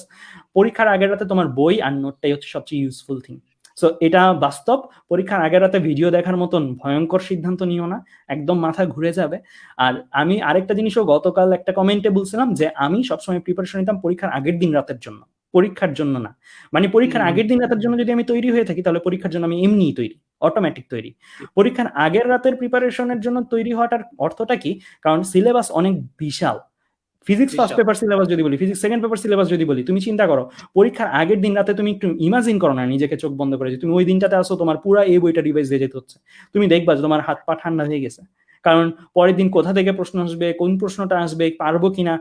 পরীক্ষার আগের রাতে তোমার বই আর নোটটাই হচ্ছে সবচেয়ে ইউজফুল থিং। সো এটা বাস্তব। পরীক্ষার আগের রাতে ভিডিও দেখার মতন ভয়ঙ্কর সিদ্ধান্ত নিও না, একদম মাথা ঘুরে যাবে। আর আমি আরেকটা জিনিসও গতকাল একটা কমেন্টে বলছিলাম, যে আমি সবসময় প্রিপারেশন নিতাম পরীক্ষার আগের দিন রাতের জন্য, পরীক্ষার জন্য না। মানে পরীক্ষার আগের দিন রাতের জন্য যদি আমি তৈরি হয়ে থাকি, তাহলে পরীক্ষার জন্য আমি এমনিই তৈরি, অটোমেটিক তৈরি। পরীক্ষার আগের রাতের প্রিপারেশনের জন্য তৈরি হওয়াটার অর্থটা কি? কারণ সিলেবাস অনেক বিশাল। ফিজিক্স ফার্স্ট পেপার সিলেবাস যদি বলি, ফিজিক্স সেকেন্ড পেপার সিলেবাস যদি বলি, তুমি চিন্তা করো পরীক্ষার আগের দিন রাতে তুমি একটু ইমাজিন করো না, নিজেকে চোখ বন্ধ করে, যে তুমি ওই দিনটাতে আসো, তোমার পুরো এই বইটা রিভাইজ দিয়ে যেতে হচ্ছে। তুমি দেখবা যে তোমার হাত পা ঠান্ডা হয়ে গেছে, কারণ পরের দিন কোথা থেকে প্রশ্ন আসবে, কোন প্রশ্নটা আসবে, পারবো কিনা,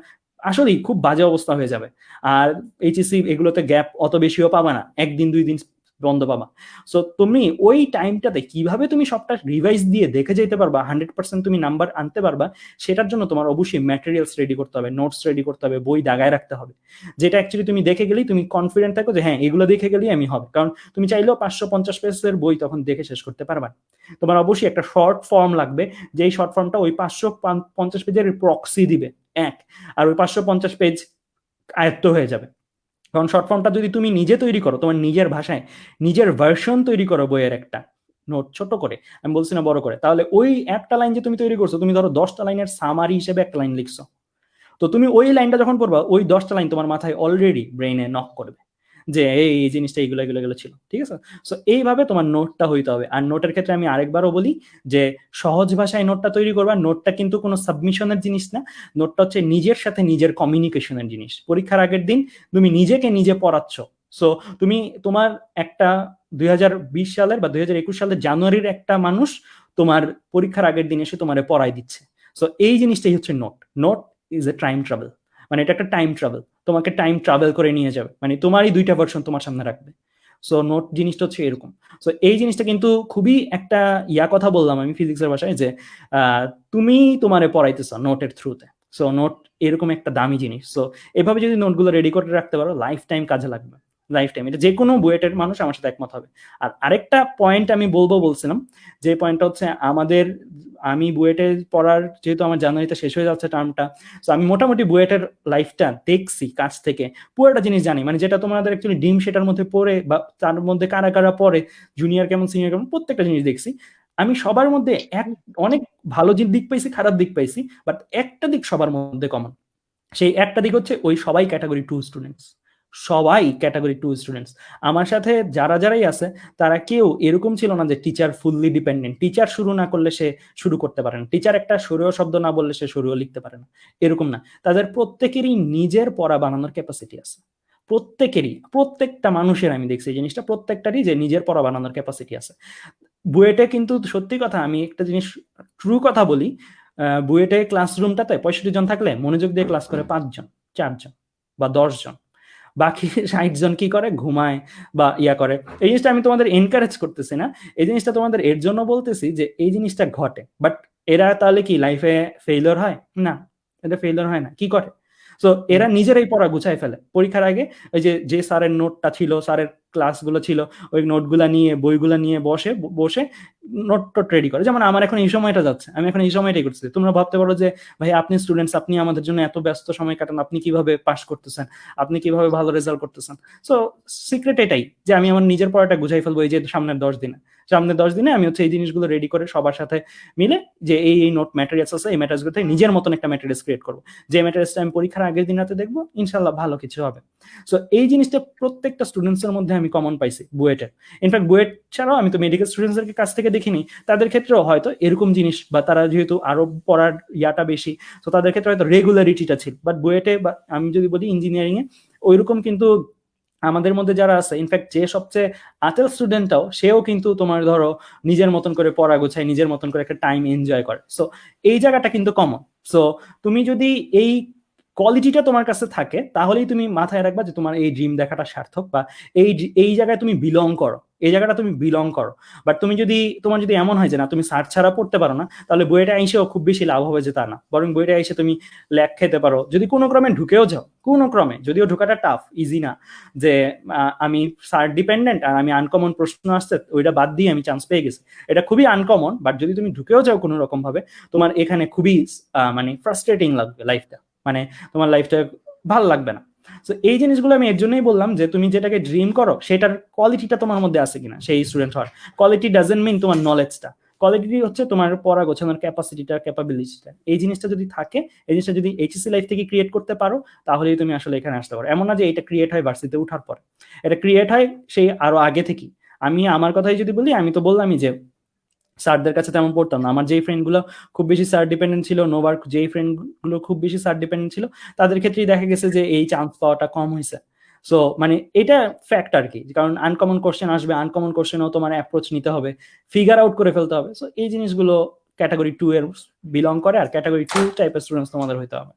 আসলেই খুব বাজে অবস্থা হয়ে যাবে। আর এইচএসসি এগুলোতে গ্যাপ অত বেশিও পাবা না, 1-2 দিন বন্ধ পাবা। সো তুমি ওই টাইমটাতে কিভাবে তুমি সবটা রিভাইজ দিয়ে দেখে যেতে পারবা, 100% তুমি নাম্বার আনতে পারবা, সেটার জন্য তোমার অবশ্যই ম্যাটেরিয়ালস রেডি করতে হবে, নোটস রেডি করতে হবে, বই দাগায় রাখতে হবে, যেটা অ্যাকচুয়ালি তুমি দেখে গেলেই তুমি কনফিডেন্ট থাকো যে হ্যাঁ এগুলো দেখে গেলেই আমি হবে। কারণ তুমি চাইলেও 550 পেজের বই তখন দেখে শেষ করতে পারবা। তোমার অবশ্যই একটা শর্ট ফর্ম লাগবে, যেই শর্ট ফর্মটা ওই 550 পেজের প্রক্সি দিবে এক, আর ওই 550 পেজ আয়ত্ত হয়ে যাবে। কারণ শর্ট ফর্মটা যদি তুমি নিজে তৈরি করো, তোমার নিজের ভাষায় নিজের ভার্সন তৈরি করো বইয়ের একটা নোট ছোট করে, আমি বলছি না বড় করে, তাহলে ওই একটা লাইন যে তুমি তৈরি করছো, তুমি ধরো 10টা লাইনের সামারি হিসেবে একটা লাইন লিখছো, তো তুমি ওই লাইনটা যখন পড়বা, ওই 10টা লাইন তোমার মাথায় অলরেডি ব্রেইনে নক করবে যে এই এই জিনিসটা এইগুলো এগুলো এগুলো ছিল, ঠিক আছে। সো এইভাবে তোমার নোটটা হইতে হবে। আর নোটের ক্ষেত্রে আমি আরেকবারও বলি যে সহজ ভাষায় নোটটা তৈরি করবা। নোটটা কিন্তু কোনো সাবমিশনের জিনিস না, নোটটা হচ্ছে নিজের সাথে নিজের কমিউনিকেশনের জিনিস। পরীক্ষার আগের দিন তুমি নিজেকে নিজে পড়াচ্ছ। সো তুমি তোমার একটা 2020 সালের বা 2021 সালের জানুয়ারির একটা মানুষ তোমার পরীক্ষার আগের দিন এসে তোমারে পড়াই দিচ্ছে। সো এই জিনিসটাই হচ্ছে note. Note is a time travel, মানে এটা একটা টাইম ট্রাভেল, তোমাকে টাইম ট্রাভেল করে নিয়ে যাবে, মানে তোমারই দুইটা ভার্সন তোমার সামনে রাখবে। সো নোট জিনিসটা হচ্ছে এরকম। সো এই জিনিসটা কিন্তু খুবই একটা কথা বললাম আমি ফিজিক্সের ভাষায়, যে তুমি তোমারে পড়াইতেছ নোটের থ্রুতে। সো নোট এরকম একটা দামি জিনিস। সো এভাবে যদি নোটগুলো রেডি করে রাখতে পারো, লাইফ টাইম কাজে লাগবে, লাইফ টাইম। এটা যে কোনো বুয়েটের মানুষ আমার সাথে একমত হবে। আর আরেকটা পয়েন্ট আমি বলছিলাম, যে পয়েন্টটা হচ্ছে আমি বুয়েটে পড়ার, যেহেতু আমার জানুয়ারিতে শেষ হয়ে যাচ্ছে টার্মটা, তো আমি মোটামুটি বুয়েটের লাইফটা দেখছি কাছ থেকে, পুরোটা জিনিস জানি, মানে যেটা তোমাদের অ্যাকচুয়ালি ডিম সেটার মধ্যে পড়ে বা তার মধ্যে কারা কারা পড়ে, জুনিয়র কেমন সিনিয়র কেমন, প্রত্যেকটা জিনিস দেখছি আমি। সবার মধ্যে অনেক ভালো দিক পাইছি, খারাপ দিক পাইছি, বাট একটা দিক সবার মধ্যে কমন। সেই একটা দিক হচ্ছে ওই সবাই ক্যাটাগরি 2 স্টুডেন্টস, সবাই ক্যাটাগরি 2 স্টুডেন্টস। আমার সাথে যারাই আছে তারা কেউ এরকম ছিল না যে টিচার ফুললি ডিপেন্ডেন্ট, টিচার শুরু না করলে সে শুরু করতে পারে না, টিচার একটা সরীয় শব্দ না বললে সে সরীয় লিখতে পারে না, এরকম না। তাদের প্রত্যেকেরই নিজের পড়া বানানোর ক্যাপাসিটি আছে, প্রত্যেকেরই, প্রত্যেকটা মানুষের আমি দেখছি এই জিনিসটা, প্রত্যেকটারই যে নিজের পড়া বানানোর ক্যাপাসিটি আছে। বুয়েটে কিন্তু সত্যি কথা, আমি একটা জিনিস ট্রু কথা বলি, বুয়েটে ক্লাসরুমটাতে 65 জন থাকলে মনোযোগ দিয়ে ক্লাস করে 5 জন, 4 জন বা 10 জন, বাকি 60 জন কি করে, ঘুমায় বা করে। এই জিনিসটা আমি তোমাদের এনকারেজ করতেছি না, এই জিনিসটা তোমাদের এর জন্য বলতেছি যে এই জিনিসটা ঘটে। বাট এরা তাহলে কি লাইফে ফেইলিওর হয়? না, এটা ফেইলিওর হয় না। কি করে? সো এরা নিজেরাই পড়া গুছাই ফেলে পরীক্ষার আগে। ওই যে স্যারের নোটটা ছিল, স্যারের ক্লাসগুলো ছিল, ওই নোটগুলা নিয়ে, বইগুলা নিয়ে বসে বসে নোট টোট রেডি করে। যেমন আমার এখন এই সময়টা যাচ্ছে, আমি এখন এই সময়টাই করতেছি। তোমরা ভাবতে পারো যে ভাই আপনি স্টুডেন্টস, আপনি আমাদের জন্য এত ব্যস্ত সময় কাটান, আপনি কিভাবে পাস করতেছেন, আপনি কিভাবে ভালো রেজাল্ট করতেছেন? সো সিক্রেট এটাই যে আমি আমার নিজের পড়াটা গুছাই ফেলবো এই যে সামনের 10 দিনে আমি হচ্ছে এই জিনিসগুলো রেডি করে সবার সাথে মিলে, যে এই নোট ম্যাটেরিয়ালস আছে, এই ম্যাটেরিয়ালসগুলোতে নিজের মতন একটা ম্যাটেরিয়ালস ক্রিয়েট করবো, যে ম্যাটেরিয়ালসটা আমি পরীক্ষার আগের দিন রাতে দেখবো, ইনশাল্লাহ ভালো কিছু হবে। সো এই জিনিসটা প্রত্যেকটা স্টুডেন্টস এর মধ্যে আমি কমন পাইছি বুয়েটের। ইনফ্যাক্ট বুয়েট ছাড়াও আমি তো মেডিকেল স্টুডেন্টস এর কাছ থেকে দেখিনি, তাদের ক্ষেত্রেও হয়তো এরকম জিনিস, বা তারা যেহেতু আরো পড়ার বেশি, তো তাদের ক্ষেত্রে হয়তো রেগুলারিটিটা ছিল। বাট বুয়েটে বা আমি যদি বলি ইঞ্জিনিয়ারিং এ ওইরকম কিন্তু আমাদের মধ্যে যারা আছে, ইনফ্যাক্ট যে সবচেয়ে আতেল স্টুডেন্টটাও, সেও কিন্তু তোমার ধরো নিজের মতন করে পড়া গোছায়, নিজের মতন করে একটা টাইম এনজয় করে। সো এই জায়গাটা কিন্তু কমন। সো তুমি যদি এই কোয়ালিটিটা তোমার কাছে থাকে, তাহলেই তুমি মাথায় রাখবা যে তোমার এই ড্রিম দেখাটা সার্থক, বা এই জায়গায় তুমি বিলং করো, এই জায়গাটা তুমি বিলং করো। বাট তোমার যদি এমন হয় যে না তুমি সার্চ ছাড়া পড়তে পারো না, তাহলে বইটা আইসেও খুব বেশি লাভ হবে যে তা না, বরং বইটা এসে তুমি ল্যাক খেতে পারো যদি কোনো ক্রমে ঢুকেও যাও, কোনো ক্রমে, যদিও ঢোকাটা টাফ, ইজি না যে আমি সার্চ ডিপেন্ডেন্ট আর আমি আনকমন প্রশ্ন আসছে ওইটা বাদ দিয়ে আমি চান্স পেয়ে গেছি, এটা খুবই আনকমন। বাট যদি তুমি ঢুকেও যাও কোনো রকম ভাবে, তোমার এখানে খুবই মানে ফ্রাস্ট্রেটিং লাগবে লাইফটা, মানে তোমার লাইফটা ভালো লাগবে না। তো এই জিনিসগুলো আমি এর জন্যই বললাম যে তুমি যেটাকে ড্রিম করো সেটার কোয়ালিটিটা তোমার মধ্যে আছে কিনা, সেই স্টুডেন্ট হওয়ার। কোয়ালিটি ডাজন্ট মিন তোমার নলেজটা, কোয়ালিটি হচ্ছে তোমার পড়া গোছানোর ক্যাপাসিটিটা, ক্যাপাবিলিটিটা। এই জিনিসটা যদি থাকে, এই জিনিসটা যদি এইচএসসি লাইফ থেকে ক্রিয়েট করতে পারো, তাহলেই তুমি আসলে এখানে আসতে পারো। এমন না যে এটা ক্রিয়েট হয় ভার্সিটিতে উঠার পর, এটা ক্রিয়েট হয় সেই আরো আগে থেকেই। আমি আমার কথাই যদি বলি, আমি তো বললামই যে স্যারদের কাছে তেমন পড়তাম না। আমার যেই ফ্রেন্ড গুলো খুব বেশি স্যার ডিপেন্ডেন্ট ছিল, নোভার যেই ফ্রেন্ড গুলো খুব বেশি স্যার ডিপেন্ডেন্ট ছিল, তাদের ক্ষেত্রেই দেখা গেছে যে এই চান্স পাওয়াটা কম হয়েছে। সো মানে এটা ফ্যাক্ট আর কি, কারণ আনকমন কোশ্চেন আসবে, আনকমন কোশ্চেনও তোমার অ্যাপ্রোচ নিতে হবে, ফিগার আউট করে ফেলতে হবে। সো এই জিনিসগুলো ক্যাটাগরি 2 এর বিলং করে, আর ক্যাটাগরি 2 টাইপের স্টুডেন্টস তোমাদের হইতে হবে।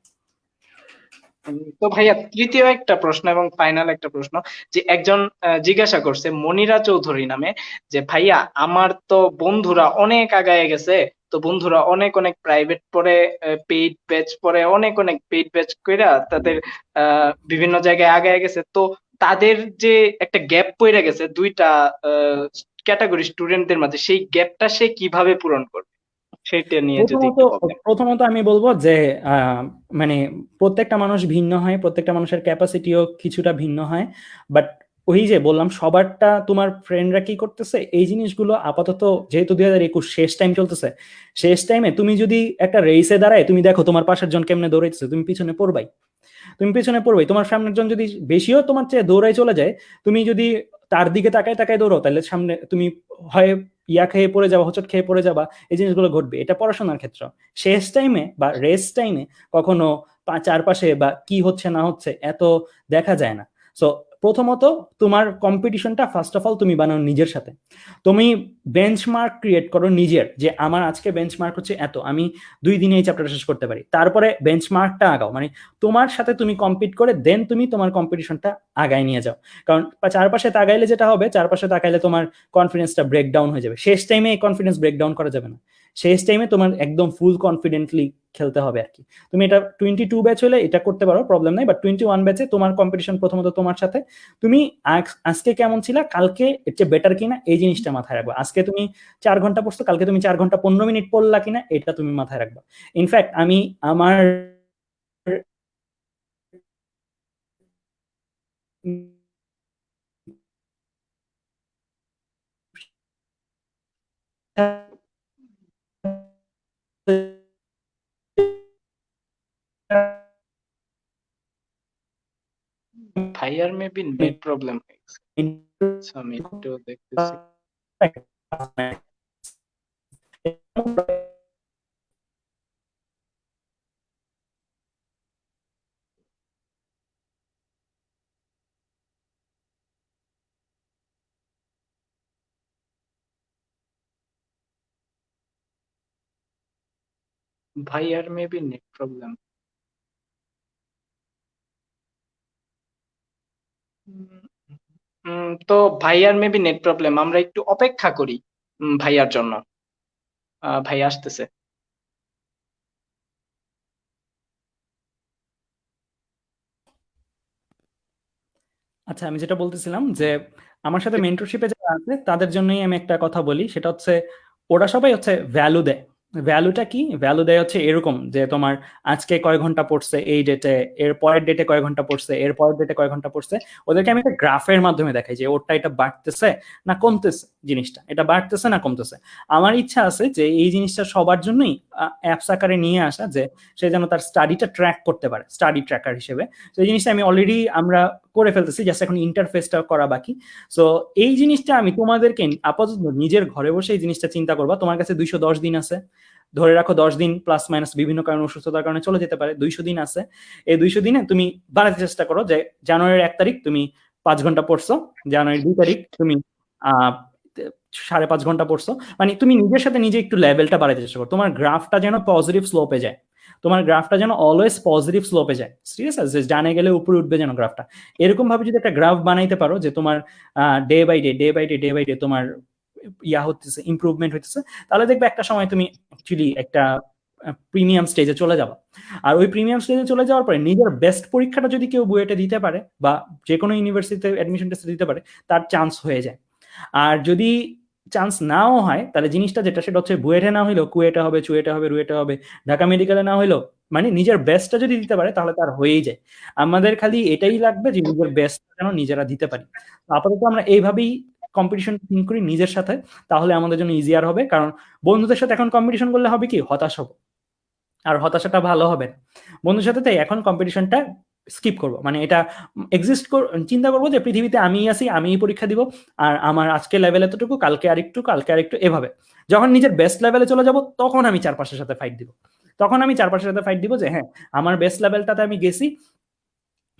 তো ভাইয়া তৃতীয় একটা প্রশ্ন এবং ফাইনাল একটা প্রশ্ন, যে একজন জিজ্ঞাসা করছে মনিরা চৌধুরী নামে, যে ভাইয়া আমার তো বন্ধুরা অনেক আগায় গেছে, তো বন্ধুরা অনেক অনেক প্রাইভেট পড়ে, পেইড ব্যাচ পড়ে, অনেক অনেক পেইড ব্যাচ কইরা তাদের বিভিন্ন জায়গায় আগায় গেছে, তো তাদের যে একটা গ্যাপ পড়ে গেছে দুইটা ক্যাটাগরি স্টুডেন্টদের মাঝে, সেই গ্যাপটা সে কিভাবে পূরণ করবে সেটা নিয়ে যদি প্রথমত একটু বলতেন। প্রথমত আমি বলবো যে মানে প্রত্যেকটা মানুষ ভিন্ন হয়, প্রত্যেকটা মানুষের ক্যাপাসিটিও কিছুটা ভিন্ন হয়, বাট ওই যে বললাম সবারটা, তোমার ফ্রেন্ডরা কি করতেছে এই জিনিসগুলো আপাতত, যেহেতু 2021 শেষ টাইম চলতেছে, শেষ টাইমে তুমি যদি একটা রেসে দাঁড়ায় তুমি দেখো তোমার পাশের জন কেমনে দৌড়াইতেছে, তুমি পিছনে পড়বাই, তুমি পেছনে পড়বে। তোমার সামনের জন যদি বেশিও তোমার চেয়ে দৌড়ায় চলে যায়, তুমি যদি তার দিকে তাকায় তাকায় দৌড়াও, তাহলে সামনে তুমি হয় ইয়া খেয়ে পড়ে যাবা, হোঁচট খেয়ে পড়ে যাবা, এই জিনিসগুলো ঘটবে। এটা পড়াশোনার ক্ষেত্রে শেষ টাইমে বা রেস টাইমে কখনো চারপাশে বা কি হচ্ছে না হচ্ছে এত দেখা যায় না। সো প্রথমত তোমার কম্পিটিশনটা ফার্স্ট অফ অল তুমি বানাও নিজের সাথে। তুমি বেঞ্চমার্ক ক্রিয়েট করো নিজের, যে আমার আজকে বেঞ্চমার্ক হচ্ছে এত, আমি 2 দিনে এই চ্যাপ্টারটা শেষ করতে পারি। তারপরে বেঞ্চমার্কটা আগাও, মানে তোমার সাথে তুমি কম্পিট করে দেন তুমি তোমার কম্পিটিশনটা আগায় নিয়ে যাও। কারণ চারপাশে তাকাইলে যেটা হবে, চারপাশে তাকাইলে তোমার কনফিডেন্সটা ব্রেকডাউন হয়ে যাবে। শেষ টাইমে এই কনফিডেন্স ব্রেকডাউন করা যাবে না, শেষ টাইমে তোমার একদম ফুল কনফিডেন্টলি খেলতে হবে আর কি। তুমি এটা 22 ব্যাচ হলে এটা করতে পারো, প্রবলেম নাই, বাট 21 ব্যাচে তোমার কম্পিটিশন প্রথমত তোমার সাথে। তুমি আজকে কেমন ছিলা, কালকে এর চেয়ে বেটার কিনা এই জিনিসটা মাথায় রাখবা। আজকে তুমি 4 ঘন্টা পড়ছো, কালকে তুমি 4 ঘন্টা 15 মিনিট পড়লা কিনা এটা তুমি মাথায় রাখবা। ইনফ্যাক্ট আমি আমার ভাইয়ার মেবি নেট প্রবলেম হয়ে গেছে। আচ্ছা, আমি একটু দেখতেছি। ভাইয়ার মেবি নেট প্রবলেম। তো ভাইয়ার মেবি নেট প্রবলেম, আমরা একটু অপেক্ষা করি ভাইয়ার জন্য। ভাই আসতেছে। আচ্ছা, আমি যেটা বলতেছিলাম যে আমার সাথে মেন্টরশিপে যারা আছে তাদের জন্যই আমি একটা কথা বলি, সেটা হচ্ছে ওরা সবাই হচ্ছে ভ্যালু দেয়। ভ্যালুটা কি? ভ্যালু দেয় হচ্ছে এরকম যে তোমার আজকে কয় ঘন্টা পড়ছে এই ডেটে, এর পরের ডেটে কয় ঘন্টা পড়ছে, এর পরের ডেটে কয় ঘন্টা পড়ছে। ওদেরকে আমি একটা গ্রাফের মাধ্যমে দেখাই যে ওরটা এটা বাড়তেছে না কমতেছে, জিনিসটা এটা বাড়তেছে না কমতেছে। আমার ইচ্ছা আছে যে এই জিনিসটা সবার জন্যই অ্যাপস আকারে নিয়ে আসা, যে সে যেন তার স্টাডিটা ট্র্যাক করতে পারে স্টাডি ট্র্যাকার হিসেবে। তো এই জিনিসটা আমি অলরেডি আমরা করে ফেলতেছি, জাস্ট এখন ইন্টারফেসটা করা বাকি। সো এই জিনিসটা আমি তোমাদেরকে আপাতত নিজের ঘরে বসে এই জিনিসটা চিন্তা করবা। তোমার কাছে 210 দিন আছে, ধরে রাখো 10 দিন প্লাস মাইনাস বিভিন্ন কারণে, অসুস্থতার কারণে চলে যেতে পারে, 200 দিন আছে। এই 200 দিনে তুমি বাড়াতে চেষ্টা করো যে জানুয়ারির 1 তারিখ তুমি 5 ঘন্টা পড়ছো, জানুয়ারির 2 তারিখ তুমি আহ 5.5 ঘন্টা পড়ছো। মানে তুমি নিজের সাথে নিজে একটু লেভেলটা বাড়াতে চেষ্টা করো, তোমার গ্রাফটা যেন পজিটিভ স্লোপে যায়, তোমার গ্রাফটা যেন অলওয়েজ পজিটিভ স্লোপে যায়, ঠিক আছে? যে ডানে গেলে উপরে উঠবে যেন গ্রাফটা। এরকম ভাবে যদি একটা গ্রাফ বানাইতে পারো যে তোমার day by day day by day day by day তোমার ইয়া হতেছে, ইমপ্রুভমেন্ট হইতেছে, তাহলে দেখবে একটা সময় তুমি অ্যাকচুয়ালি একটা প্রিমিয়াম স্টেজে চলে যাবা। আর ওই প্রিমিয়াম স্টেজে চলে যাওয়ার পরে নিজের বেস্ট পরীক্ষাটা যদি কেউ বুয়েটে দিতে পারে বা যে কোনো ইউনিভার্সিটিতে অ্যাডমিশন টেস্টে দিতে পারে, তার চান্স হয়ে যায়। আর যদি চান্স নাও হয়, তাহলে জিনিসটা যেটা সেটা হচ্ছে বুয়েটে না হইলেও কুয়েটে হবে, চুয়েটে হবে, রুয়েটে হবে, ঢাকা মেডিকেলে না হইলেও, মানে নিজের বেস্টটা যদি দিতে পারে তাহলে তার হয়েই যায়। আমাদের খালি এটাই লাগবে যে নিজের বেস্টটা যেন নিজেরা দিতে পারি। আপাতত আমরা এইভাবেই কম্পিটিশন থিঙ্ক করি নিজের সাথে, তাহলে আমাদের জন্য ইজিয়ার হবে। কারণ বন্ধুদের সাথে এখন কম্পিটিশন করলে হবে কি, হতাশ হবো, আর হতাশাটা ভালো হবে না। বন্ধুর সাথে তাই এখন কম্পিটিশনটা স্কিপ করব, মানে এটা এক্সিস্ট চিন্তা করবো যে পৃথিবীতে আমি আছি, আমি পরীক্ষা দিব, আর আমার আজকে লেভেল এতটুকু, কালকে আরেকটু, কালকে আরেকটু, এভাবে। যখন নিজের বেস্ট লেভেলে চলে যাব তখন আমি চারপাশের সাথে ফাইট দিব, তখন আমি চারপাশের সাথে ফাইট দিব যে হ্যাঁ আমার বেস্ট লেভেলটাতে আমি গেছি,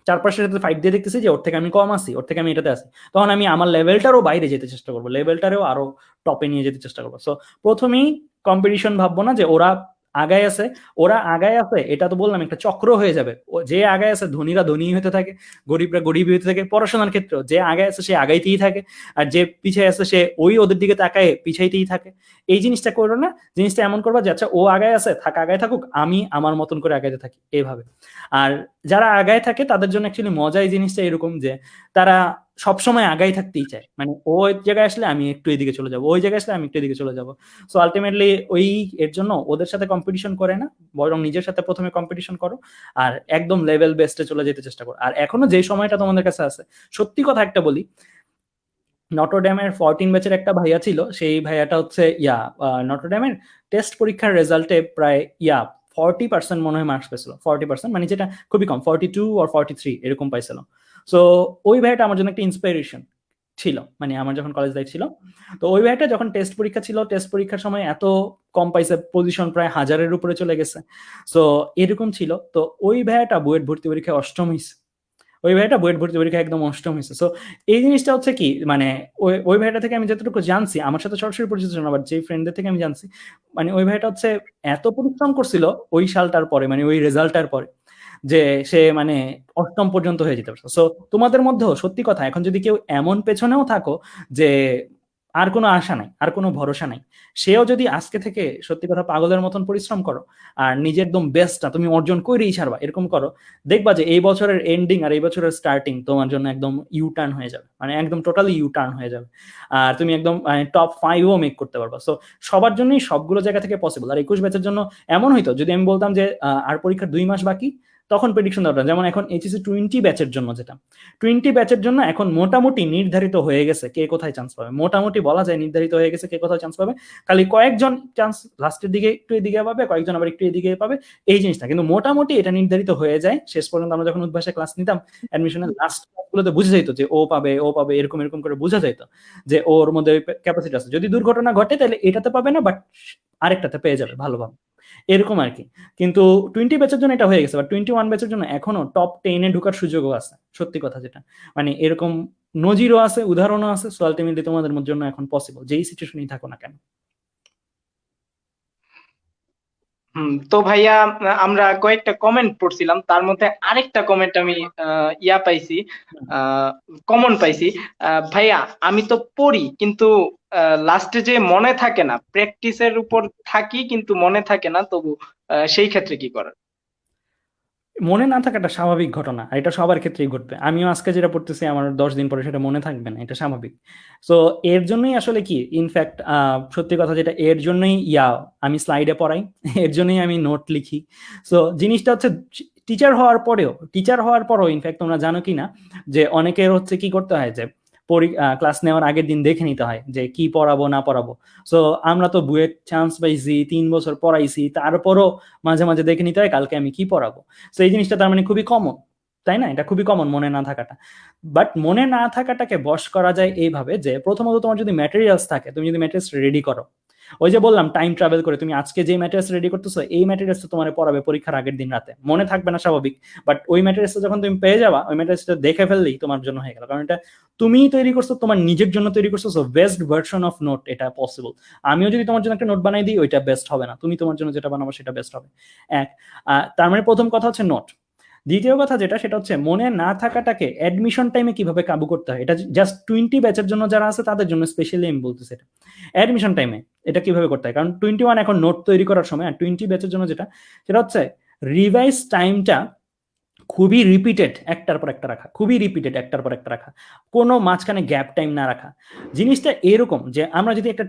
চারপাশের সাথে ফাইট দিয়ে দেখতেছি যে ওর থেকে আমি কম আছি, ওর থেকে আমি এটাতে আছি, তখন আমি আমার লেভেলটারও বাইরে যেতে চেষ্টা করবো, লেভেলটারও আরো টপে নিয়ে যেতে চেষ্টা করবো। সো প্রথমেই কম্পিটিশন ভাববো না যে ওরা আগায় আছে, ওরা আগায় আছে, এটা তো বললাম একটা চক্র হয়ে যাবে। যে আগায় আছে ধনীরা ধনী হতে থাকে, গরিবরা গরিব হতে থাকে। পড়াশোনার ক্ষেত্রে যে আগায় আছে সে আগাইতেই থাকে, আর যে পিছিয়ে আছে সে ওই ওদের দিকে তাকায় পিছাইতেই থাকে। এই জিনিসটা করো না, জিনিসটা এমন করবা যে আচ্ছা ও আগায় আছে, থাক আগায় থাকুক, আমি আমার মতন করে আগাইতে থাকি, এইভাবে। আর যারা আগায় থাকে তাদের জন্য অ্যাকচুয়ালি মজা এই জিনিসটা এরকম যে তারা সবসময় আগাই থাকতেই চায়, মানে ওই জায়গায় আসলে আমি একটু এদিকে চলে যাবো, ওই জায়গায় আসলে আমি একটু এদিকে চলে যাবো। সো আলটিমেটলি ওই এর জন্য ওদের সাথে কম্পিটিশন করে না, বরং নিজের সাথে প্রথমে কম্পিটিশন করো আর একদম লেভেল বেস্টে চলে যেতে চেষ্টা করো। আর এখনো যে সময়টা তোমাদের কাছে আছে, সত্যি কথা একটা বলি, নটরডেমের 14 ব্যাচের একটা ভাইয়া ছিল, সেই ভাইয়াটা হচ্ছে নটরডেমের টেস্ট পরীক্ষার রেজাল্টে প্রায় 40% মনে হয় মার্কস পেয়েছিল, 40%, মানে যেটা খুবই কম, 42 or 43 এরকম পাইছিল। সো ওই ভাইয়াটা আমার জন্য একটা ইন্সপিরেশন ছিল, মানে আমার যখন কলেজ লাইফ ছিল। তো ওই ভাইয়াটা যখন টেস্ট পরীক্ষা ছিল, টেস্ট পরীক্ষার সময় এত কম পাইছে, পজিশন প্রায় 1000-এর উপরে চলে গেছে। সো এরকম ছিল। তো ওই ভাইয়াটা বুয়েট ভর্তি পরীক্ষায় অষ্টম হয়েছে, ওই ভাইটা বুয়েট ভর্তি পরীক্ষা একদম অষ্টম হয়েছে। সো এই জিনিসটা হচ্ছে কি, মানে ওই ভাইটা থেকে আমি যতটুকু জানছি, আমার সাথে সরাসরি পরিচিত ছিল না, বাট যে ফ্রেন্ডদের থেকে আমি জানছি, মানে ওই ভাইটা হচ্ছে এত পরিশ্রম করছিল ওই সালটার পরে, মানে ওই রেজাল্টটার পরে, যে সে মানে অষ্টম পর্যন্ত হয়ে যেতে পারছে। সো তোমাদের মধ্যেও সত্যি কথা, এখন যদি কেউ এমন পেছনেও থাকো যে আর কোনো আশা নাই, আর কোনো ভরসা নাই, সেও যদি আজকে থেকে সত্যি কথা পাগলের মতন পরিশ্রম করো আর নিজের একদম বেস্টটা তুমি অর্জন করেই ছাড়বা, এরকম করো, দেখবা যে এই বছরের এন্ডিং আর এই বছরের স্টার্টিং তোমার জন্য একদম ইউ টার্ন হয়ে যাবে, মানে একদম টোটালি ইউ টার্ন হয়ে যাবে। আর তুমি একদম টপ 5ও মেক করতে পারবা। সো সবার জন্যই সবগুলো জায়গা থেকে পসিবল। আর 21 ব্যাচের জন্য এমন হইতো যদি আমি বলতাম যে আর পরীক্ষার 2 মাস বাকি, তখন প্রেডিকশন দেওয়া, যেমন এখন এইচএসসি 20 ব্যাচের জন্য, যেটা 20 ব্যাচের জন্য এখন মোটামুটি নির্ধারিত হয়ে গেছে কে কোথায় চান্স পাবে, মোটামুটি বলা যায় নির্ধারিত হয়ে গেছে কে কোথায় চান্স পাবে। খালি কয়েকজন চান্স লাস্টের দিকে একটু এদিকে পাবে, কয়েকজন আবার একটু এদিকে পাবে, এই জিনিসটা কিন্তু মোটামুটি এটা নির্ধারিত হয়ে যায়। শেষ পর্যন্ত আমরা যখন উদ্ভাসে ক্লাস নিতাম, অ্যাডমিশনের লাস্ট ক্লাসগুলোতে বুঝা যেত যে ও পাবে, ও পাবে, এরকম এরকম করে বোঝা যেত যে ওর মধ্যে ক্যাপাসিটি আছে। যদি দুর্ঘটনা ঘটে তাহলে এটাতে পাবে না, বাট আরেকটাতে পেয়ে যাবে ভালোভাবে, এরকম আর কি। কিন্তু 20 ব্যাচের জন্য এটা হয়ে গেছে, বা 21 ব্যাচের জন্য এখনো টপ 10-এ ঢোকার সুযোগও আছে, সত্যি কথা যেটা, মানে এরকম নজিরও আছে, উদাহরণও আছে। সো আলটিমেটলি তোমাদের জন্য এখন পসিবল, যেই সিচুয়েশনেই থাকো না কেন। তো ভাইয়া, আমরা কয়েকটা কমেন্ট পড়ছিলাম, তার মধ্যে আরেকটা কমেন্ট আমি পাইছি, কমন পাইছি। ভাইয়া, আমি তো পড়ি কিন্তু লাস্টে যে মনে থাকে না, প্র্যাকটিসের উপর থাকি কিন্তু মনে থাকে না, তবু সেই ক্ষেত্রে কি করার? মনে না থাকাটা স্বাভাবিক ঘটনা, আর এটা সবার ক্ষেত্রেই ঘটবে। আমিও আজকে যেটা পড়তেছি আমার 10 দিন পরে সেটা মনে থাকবে না, এটা স্বাভাবিক। সো এর জন্যই আসলে কি, ইনফ্যাক্ট সত্যি কথা যেটা, এর জন্যই আমি স্লাইডে পড়াই, এর জন্যই আমি নোট লিখি। সো জিনিসটা হচ্ছে টিচার হওয়ার পরেও ইনফ্যাক্ট তোমরা জানো কি না যে অনেকের হচ্ছে কি করতে হয় যে ক্লাস নেওয়ার আগের দিন দেখে নিতে হয় যে কি পড়াবো না পড়াবো। সো আমরা তো বুয়েট চান্স পাইছি, 3 বছর পড়াইছি, তারপরও মাঝে মাঝে দেখে নিতে হয় কালকে আমি কি পড়াবো। তো এই জিনিসটা তার মানে খুবই কমন, তাই না? এটা খুবই কমন মনে না থাকাটা। বাট মনে না থাকাটাকে বশ করা যায় এইভাবে যে প্রথমত তোমার যদি ম্যাটেরিয়ালস থাকে, তুমি যদি ম্যাটেরিয়ালস রেডি করো, ওই যে বললাম টাইম ট্রাভেল করে তুমি আজকে যে ম্যাটেরিয়ালস রেডি করতেছো, এই ম্যাটেরিয়ালস তোমার পড়াবে পরীক্ষার আগের দিন রাতে, মনে থাকবে না স্বাভাবিক, বাট ওই ম্যাটেরিয়ালসটা যখন তুমি পেয়ে যাবা, ওই ম্যাটেরিয়ালসটা দেখে ফেললেই তোমার জন্য হয়ে গেল, কারণ এটা তুমিই তৈরি করছো, তোমার নিজের জন্য তৈরি করছো। So best version of note এটা পসিবল। আমিও যদি তোমার জন্য একটা নোট বানাই দিই, ওইটা বেস্ট হবে না, তুমি তোমার জন্য যেটা বানাবো সেটা বেস্ট হবে। এক, তার মানে প্রথম কথা হচ্ছে নোট। দ্বিতীয় কথা যেটা, সেটা হচ্ছে মনে না থাকাটাকে অ্যাডমিশন টাইমে কিভাবে কাবু করতে হয়। এটা জাস্ট 20 ব্যাচের জন্য যারা আছে তাদের জন্য স্পেশালি আমি বলতেছি, এটা অ্যাডমিশন টাইমে এটা কিভাবে করতে হয়। কারণ 21 এখন নোট তৈরি করার সময়, আর 20 ব্যাচের জন্য যেটা, সেটা হচ্ছে রিভাইজ টাইমটা খুবই রিপিটেড একটার পর একটা রাখা, খুবই রিপিটেড একটার পর একটা রাখা, কোনো মাঝখানে গ্যাপ টাইম না রাখা। জিনিসটা এরকম যে আমরা যদি একটা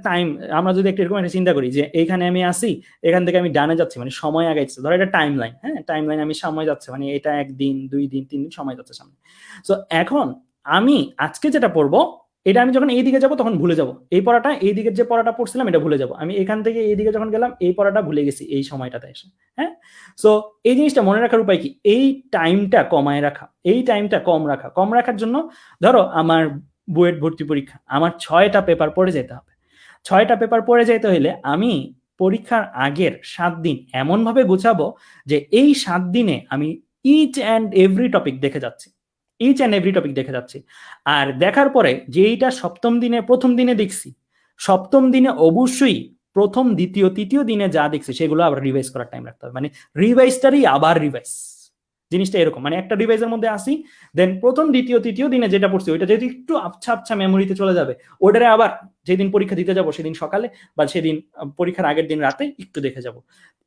এরকম একটা চিন্তা করি যে এইখানে আমি আসি, এখান থেকে আমি ডানে যাচ্ছি, মানে সময় আগাইছে, ধরো এটা টাইম লাইন, হ্যাঁ টাইম লাইন, আমি সময় যাচ্ছে, মানে এটা 1 দিন 2 দিন 3 দিন সময় যাচ্ছে সামনে। সো এখন আমি আজকে যেটা পড়বো, এটা আমি যখন এই দিকে যাবো তখন ভুলে যাবো, এই পড়াটা, এই দিকের যে পড়াটা পড়ছিলাম এটা ভুলে যাবো, আমি এখান থেকে এই দিকে যখন গেলাম এই পড়াটা ভুলে গেছি এই সময়টাতে এসে। হ্যাঁ, সো এই জিনিসটা মনে রাখার উপায় কি, এই টাইমটা কমায় রাখা, এই টাইমটা কম রাখার জন্য, ধরো আমার বুয়েট ভর্তি পরীক্ষা, আমার 6টা পেপার পড়ে যেতে হবে। 6টা পেপার পড়ে যেতে হইলে আমি পরীক্ষার আগের 7 দিন এমন ভাবে গুছাবো যে এই 7 দিনে আমি ইচ অ্যান্ড এভরি টপিক দেখে যাচ্ছি। আর দেখার পরে যেইটা সপ্তম দিনে প্রথম দিনে দেখছি, সপ্তম দিনে অবশ্যই প্রথম দ্বিতীয় তৃতীয় দিনে যা দেখছি সেগুলো আবার রিভাইজ করার টাইম রাখতে হবে, মানে রিভাইজটারই আবার রিভাইজ, জিনিসটা এরকম, মানে একটা ডিভাইসের মধ্যে আসি, দেন প্রথম দ্বিতীয় তৃতীয় দিনে যেটা পড়ছি ওইটা যেহেতু একটু আবছা আবছা মেমোরিতে চলে যাবে, ওটারে আবার যেদিন পরীক্ষা দিতে যাব সেদিন সকালে বা সেদিন পরীক্ষার আগের দিন রাতে একটু দেখে যাব।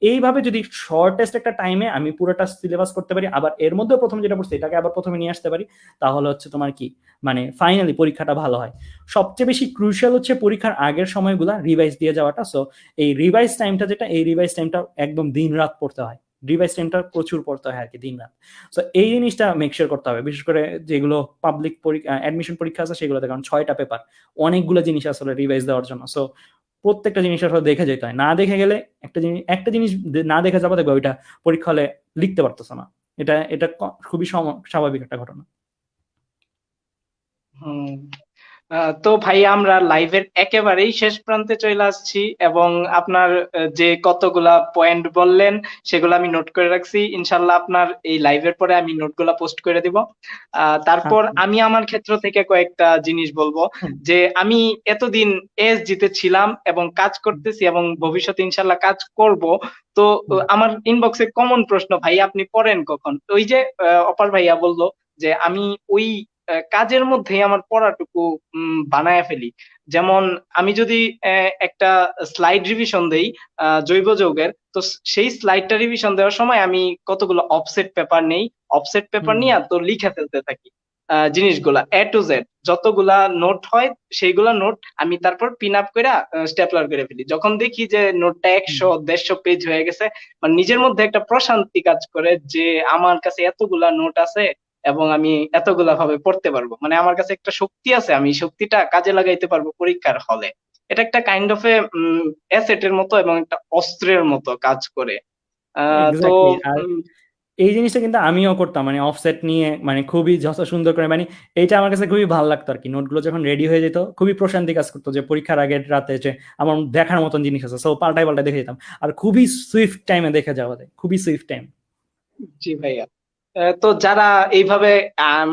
এইভাবে যদি শর্টেস্ট একটা টাইমে আমি পুরোটা সিলেবাস করতে পারি, আবার এর মধ্যে প্রথম যেটা পড়ছি এটাকে আবার প্রথমে নিয়ে আসতে পারি, তাহলে হচ্ছে তোমার কি মানে ফাইনালি পরীক্ষাটা ভালো হয়। সবচেয়ে বেশি ক্রুশিয়াল হচ্ছে পরীক্ষার আগের সময়গুলা রিভাইজ দিয়ে যাওয়াটা। সো এই রিভাইজ টাইমটা যেটা, এই রিভাইজ টাইমটা একদম দিন রাত পড়তে হয়, রিভাইজ টাইমটা প্রচুর পড়তে হয় আর কি, দিন রাত। সো এই জিনিসটা মেক শিওর করতে হবে, বিশেষ করে যেগুলো পাবলিক অ্যাডমিশন পরীক্ষা আছে সেগুলোতে, কারণ 6টা পেপার, অনেকগুলো জিনিস আসলে রিভাইজ দেওয়ার জন্য। সো প্রত্যেকটা জিনিস আসলে দেখে যেতে হয়, না দেখে গেলে একটা জিনিস না দেখে যাবো, দেখবে ওইটা পরীক্ষা হলে লিখতে পারতেছে না। এটা এটা খুবই স্বাভাবিক একটা ঘটনা। হুম। তো ভাই আমরা লাইভের একেবারেই শেষ প্রান্তে চলে আসছি, এবং আপনার যে কতগুলা পয়েন্ট বললেন সেগুলো আমি নোট করে রাখছি। ইনশাল্লাহ আপনার এই লাইভের পরে আমি নোটগুলা পোস্ট করে দিব। তারপর আমি আমার ক্ষেত্র থেকে কয়েকটা জিনিস বলবো, যে আমি এতদিন এসজিতে ছিলাম এবং কাজ করতেছি এবং ভবিষ্যতে ইনশাল্লাহ কাজ করব। তো আমার ইনবক্সে কমন প্রশ্ন, ভাই আপনি পড়েন কখন? ওই যে অপার ভাইয়া বললো যে আমি ওই কাজের মধ্যেই আমার পড়াটুকু বানায় ফেলি। যেমন আমি যদি একটা স্লাইড রিভিশন দেই জৈব যৌগের, তো সেই স্লাইডটা রিভিশন দেওয়ার সময় আমি কতগুলো অফসেট পেপার নেই, অফসেট পেপার নিয়ে তো লিখে ফেলতে থাকি জিনিসগুলা এ টু জেড, যতগুলা নোট হয় সেইগুলা নোট আমি তারপর পিন আপ করে স্টেপলার করে ফেলি। যখন দেখি যে নোটটা 100-150 পেজ হয়ে গেছে, মানে নিজের মধ্যে একটা প্রশান্তি কাজ করে যে আমার কাছে এতগুলা নোট আছে এবং আমি এতগুলা ভাবে পড়তে পারবো, মানে আমার কাছে একটা শক্তি আছে, আমি শক্তিটা কাজে লাগাইতে পারবো পরীক্ষার হলে। এটা একটা কাইন্ড অফ অ্যাসেটের মতো এবং একটা অস্ত্রের মতো কাজ করে। তো এক্স্যাক্টলি। আর এই জিনিসটা কিন্তু আমিও করতাম, মানে অফসেট নিয়ে, মানে খুবই যত সুন্দর করে, মানে এইটা আমার কাছে খুবই ভালো লাগতো আর কি। নোটগুলো যখন রেডি হয়ে যেত খুবই প্রশান্তি কাজ করতো, যে পরীক্ষার আগের রাতে যে আমার দেখার মতন জিনিস আছে, সো পাল্টাই পাল্টাই দেখে যেতাম, আর খুবই সুইফট টাইমে দেখে যাওয়া যায়, খুবই সুইফট টাইম। জি ভাইয়া। তো যারা এইভাবে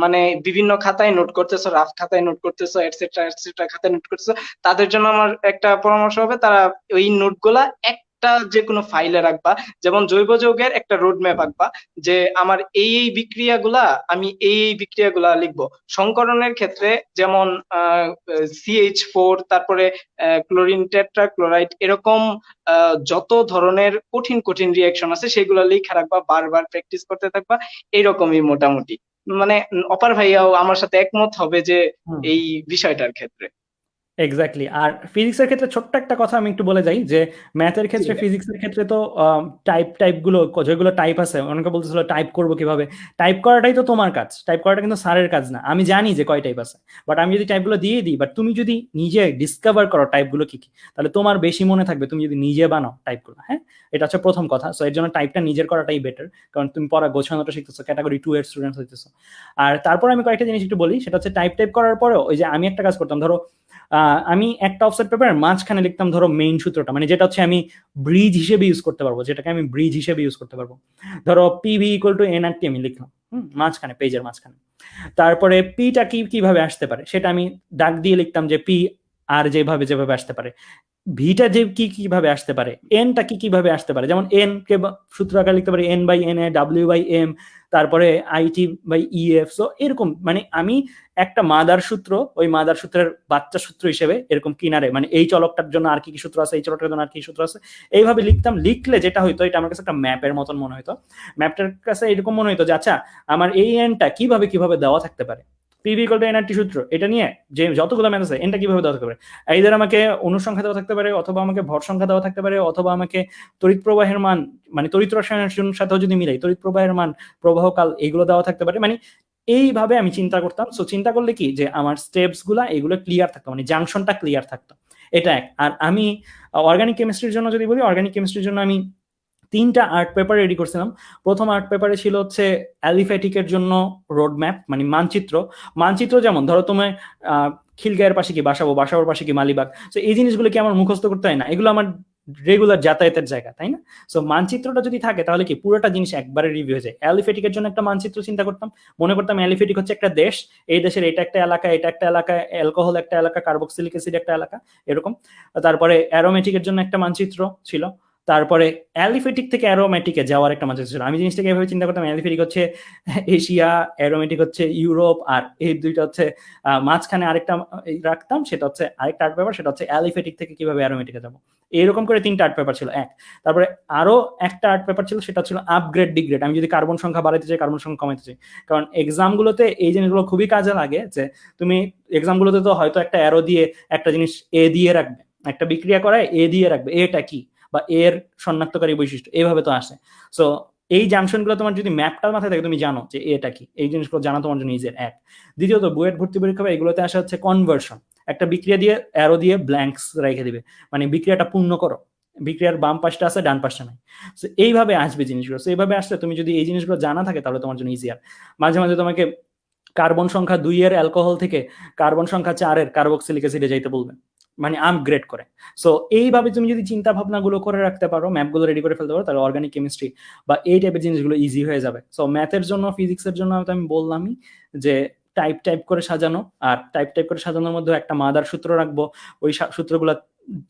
মানে বিভিন্ন খাতায় নোট করতেছো, রাফ খাতায় নোট করতেছো, এটসেট্রা এটসেট্রা খাতায় নোট করতেছো, তাদের জন্য আমার একটা পরামর্শ হবে, তারা ওই নোটগুলা একটা যে কোনো ফাইলে রাখবা। যেমন জৈব যৌগের একটা রোড ম্যাপ আঁকবা, যে আমার এই বিক্রিয়াগুলা, আমি এই বিক্রিয়াগুলা লিখবো। সংকরণের ক্ষেত্রে যেমন CH4, তারপরে ক্লোরিন টেট্রা ক্লোরাইড, এরকম যত ধরনের কঠিন কঠিন রিয়াকশন আছে সেগুলো লিখে রাখবা, বারবার প্র্যাকটিস করতে থাকবা। এইরকমই মোটামুটি, মানে অপার ভাইয়াও আমার সাথে একমত হবে যে এই বিষয়টার ক্ষেত্রে। এক্স্যাক্টলি। আর ফিজিক্সের ক্ষেত্রে ছোট্ট একটা কথা আমি একটু বলে যাই, যে ম্যাথের ক্ষেত্রে, ফিজিক্সের ক্ষেত্রে তো টাইপগুলো, যেগুলো টাইপ আছে, অনেকে বলতেছিল টাইপ করবো কিভাবে। টাইপ করাটাই তো তোমার কাজ, টাইপ করাটা কিন্তু স্যারের কাজ না। আমি জানি যে কয় টাইপ আছে, বাট আমি যদি টাইপগুলো দিয়ে দিই, বাট তুমি যদি নিজে ডিসকভার করো টাইপগুলো কি কি, তাহলে তোমার বেশি মনে থাকবে তুমি যদি নিজে বানাও টাইপগুলো। হ্যাঁ, এটা হচ্ছে প্রথম কথা। সো এর জন্য টাইপটা নিজের করাটাই বেটার, কারণ তুমি পড়া গোছানোটা শিখতেছো, ক্যাটাগরি 2 এর স্টুডেন্ট হইতেছো। আর তারপর আমি কয়েকটা জিনিস একটু বলি, সেটা হচ্ছে টাইপ করার পরেও ওই যে আমি একটা কাজ করতাম, ধরো আমি একটা অফসেট পেপারের মাঝখানে লিখতাম ধরো মেইন সূত্রটা, মানে যেটা হচ্ছে আমি ব্রিজ হিসেবে ইউজ করতে পারবো, যেটাকে আমি ব্রিজ হিসেবে ইউজ করতে পারবো। ধরো PV = nRT আমি লিখলাম মাঝখানে, পেজের মাঝখানে। তারপরে পিটা কিভাবে আসতে পারে সেটা আমি দাগ দিয়ে লিখতাম, যে পি আর যেভাবে যেভাবে আসতে পারে, ভিটা যে কিভাবে আসতে পারে, এনটা কিভাবে আসতে পারে। যেমন এন কে সূত্র আকারে লিখতে পারি N/NA, W/M, তারপরে IT/EF। সো এরকম, মানে আমি একটা মাদার সূত্র, ওই মাদার সূত্রের বাচ্চা সূত্র হিসেবে এরকম কিনারে, মানে এই চলকটার জন্য আর কি সূত্র আছে, এই চলকটার জন্য আর কি সূত্র আছে, এইভাবে লিখতাম। লিখলে যেটা হইতো, এটা আমার কাছে একটা ম্যাপের মতন মনে হইতো। ম্যাপটার কাছে এরকম মনে হইতো যে আচ্ছা আমার এই এনটা কিভাবে দেওয়া থাকতে পারে, PV = nRT সূত্র, এটা নিয়ে যে যতগুলো ম্যাথ আছে এনটা কিভাবে দেওয়া থাকতে পারে। এইদের আমাকে অনুসংখ্যা দেওয়া থাকতে পারে, অথবা আমাকে ভর সংখ্যা দেওয়া থাকতে পারে, অথবা আমাকে তড়িৎ প্রবাহের মান, মানে তড়িৎ রসায়নের সাথেও যদি মিলাই তড়িৎ প্রবাহের মান, প্রবাহকাল, এগুলো দেওয়া থাকতে পারে। মানে এইভাবে আমি চিন্তা করতাম। সো চিন্তা করলে কি, যে আমার স্টেপস গুলা এগুলো ক্লিয়ার থাকতো, মানে জাংশনটা ক্লিয়ার থাকতো। এটা এক। আর আমি অর্গানিক কেমিস্ট্রির জন্য যদি বলি, অর্গানিক কেমিস্ট্রির জন্য আমি 3টা আর্ট পেপার রেডি করছিলাম। প্রথম আর্ট পেপারে ছিল হচ্ছে অ্যালিফ্যাটিকের জন্য রোড ম্যাপ, মানে মানচিত্র যেমন ধরো তোমায় খিলগাঁয়ের পাশে কি বাসাবোর পাশে কি মালিবাগ, তো এই জিনিসগুলো কি আমার মুখস্থ করতে হয় না, এগুলো আমার রেগুলার যাতায়াতের জায়গা, তাই না? সো মানচিত্রটা যদি থাকে তাহলে কি পুরোটা জিনিস একবারে রিভিউ হয়ে যায়। অ্যালিফেটিকের জন্য একটা মানচিত্র চিন্তা করতাম, মনে করতাম অ্যালিফেটিক হচ্ছে একটা দেশ, এই দেশের এটা একটা এলাকা, এটা একটা এলাকা, অ্যালকোহল একটা এলাকা, কার্বক্সিলিক অ্যাসিড একটা এলাকা, এরকম। তারপরে অ্যারোমেটিকের জন্য একটা মানচিত্র ছিল, তারপরে অ্যালিফেটিক থেকে অ্যারোমেটিকে যাওয়ার একটা মানচিত্র ছিল। আমি জিনিসটাকে এভাবে চিন্তা করতাম, অ্যালিফেটিক হচ্ছে এশিয়া, অ্যারোমেটিক হচ্ছে ইউরোপ, আর এই দুইটা হচ্ছে মাঝখানে আরেকটা রাখতাম, সেটা হচ্ছে আরেকটা আর্ট পেপার, সেটা হচ্ছে অ্যালিফেটিক থেকে কিভাবে অ্যারোমেটিকে যাবো। এরকম করে 3টা আর্ট পেপার ছিল এক। তারপরে আরো একটা আর্ট পেপার ছিল, সেটা ছিল আপগ্রেড ডিগ্রেড। আমি যদি কার্বন সংখ্যা বাড়াইতে চাই, কার্বন সংখ্যা কমাইতে চাই, কারণ এক্সামগুলোতে এই জিনিসগুলো খুবই কাজে লাগে। যে তুমি এক্সামগুলোতে তো হয়তো একটা অ্যারো দিয়ে একটা জিনিস এ দিয়ে রাখবে, একটা বিক্রিয়া করায় এ দিয়ে রাখবে, এটা কি বা এর শনাক্তকারী বৈশিষ্ট্য, এইভাবে তো আসে। সো এই জাংশনগুলো তোমার যদি ম্যাপটার মাথায় থাকে, তুমি জানো যে এটা কি, এই জিনিসগুলো জানা তোমার জন্য ইজিয়ার এক। দ্বিতীয়ত বুয়েট ভর্তি পরীক্ষা এগুলোতে আসা হচ্ছে কনভার্সন, একটা বিক্রিয়া দিয়ে অ্যারো দিয়ে ব্ল্যাঙ্কস রেখে দিবে, মানে বিক্রিয়াটা পূর্ণ করো, বিক্রিয়ার বাম পাশটা আছে, ডান পাশটা নাই। তো এইভাবে আসবে জিনিসগুলো। তো এইভাবে আসলে তুমি যদি এই জিনিসগুলো জানা থাকে তাহলে তোমার জন্য ইজিয়ার। মাঝে মাঝে তোমাকে কার্বন সংখ্যা 2 এর অ্যালকোহল থেকে কার্বন সংখ্যা 4 এর কার্বক্সিলিক অ্যাসিডে যাইতে বলবে, মানে আপগ্রেড করে। সো এইভাবে তুমি যদি চিন্তা ভাবনাগুলো করে রাখতে পারো, ম্যাপগুলো রেডি করে ফেলতে পারো, তাহলে অর্গানিক কেমিস্ট্রি বা এই টাইপের জিনিসগুলো ইজি হয়ে যাবে। সো ম্যাথের জন্য, ফিজিক্সের জন্য আমি বললামই যে টাইপ টাইপ করে সাজানো, আর টাইপ টাইপ করে সাজানোর মধ্যে একটা মাদার সূত্র রাখবো, ওই সূত্রগুলো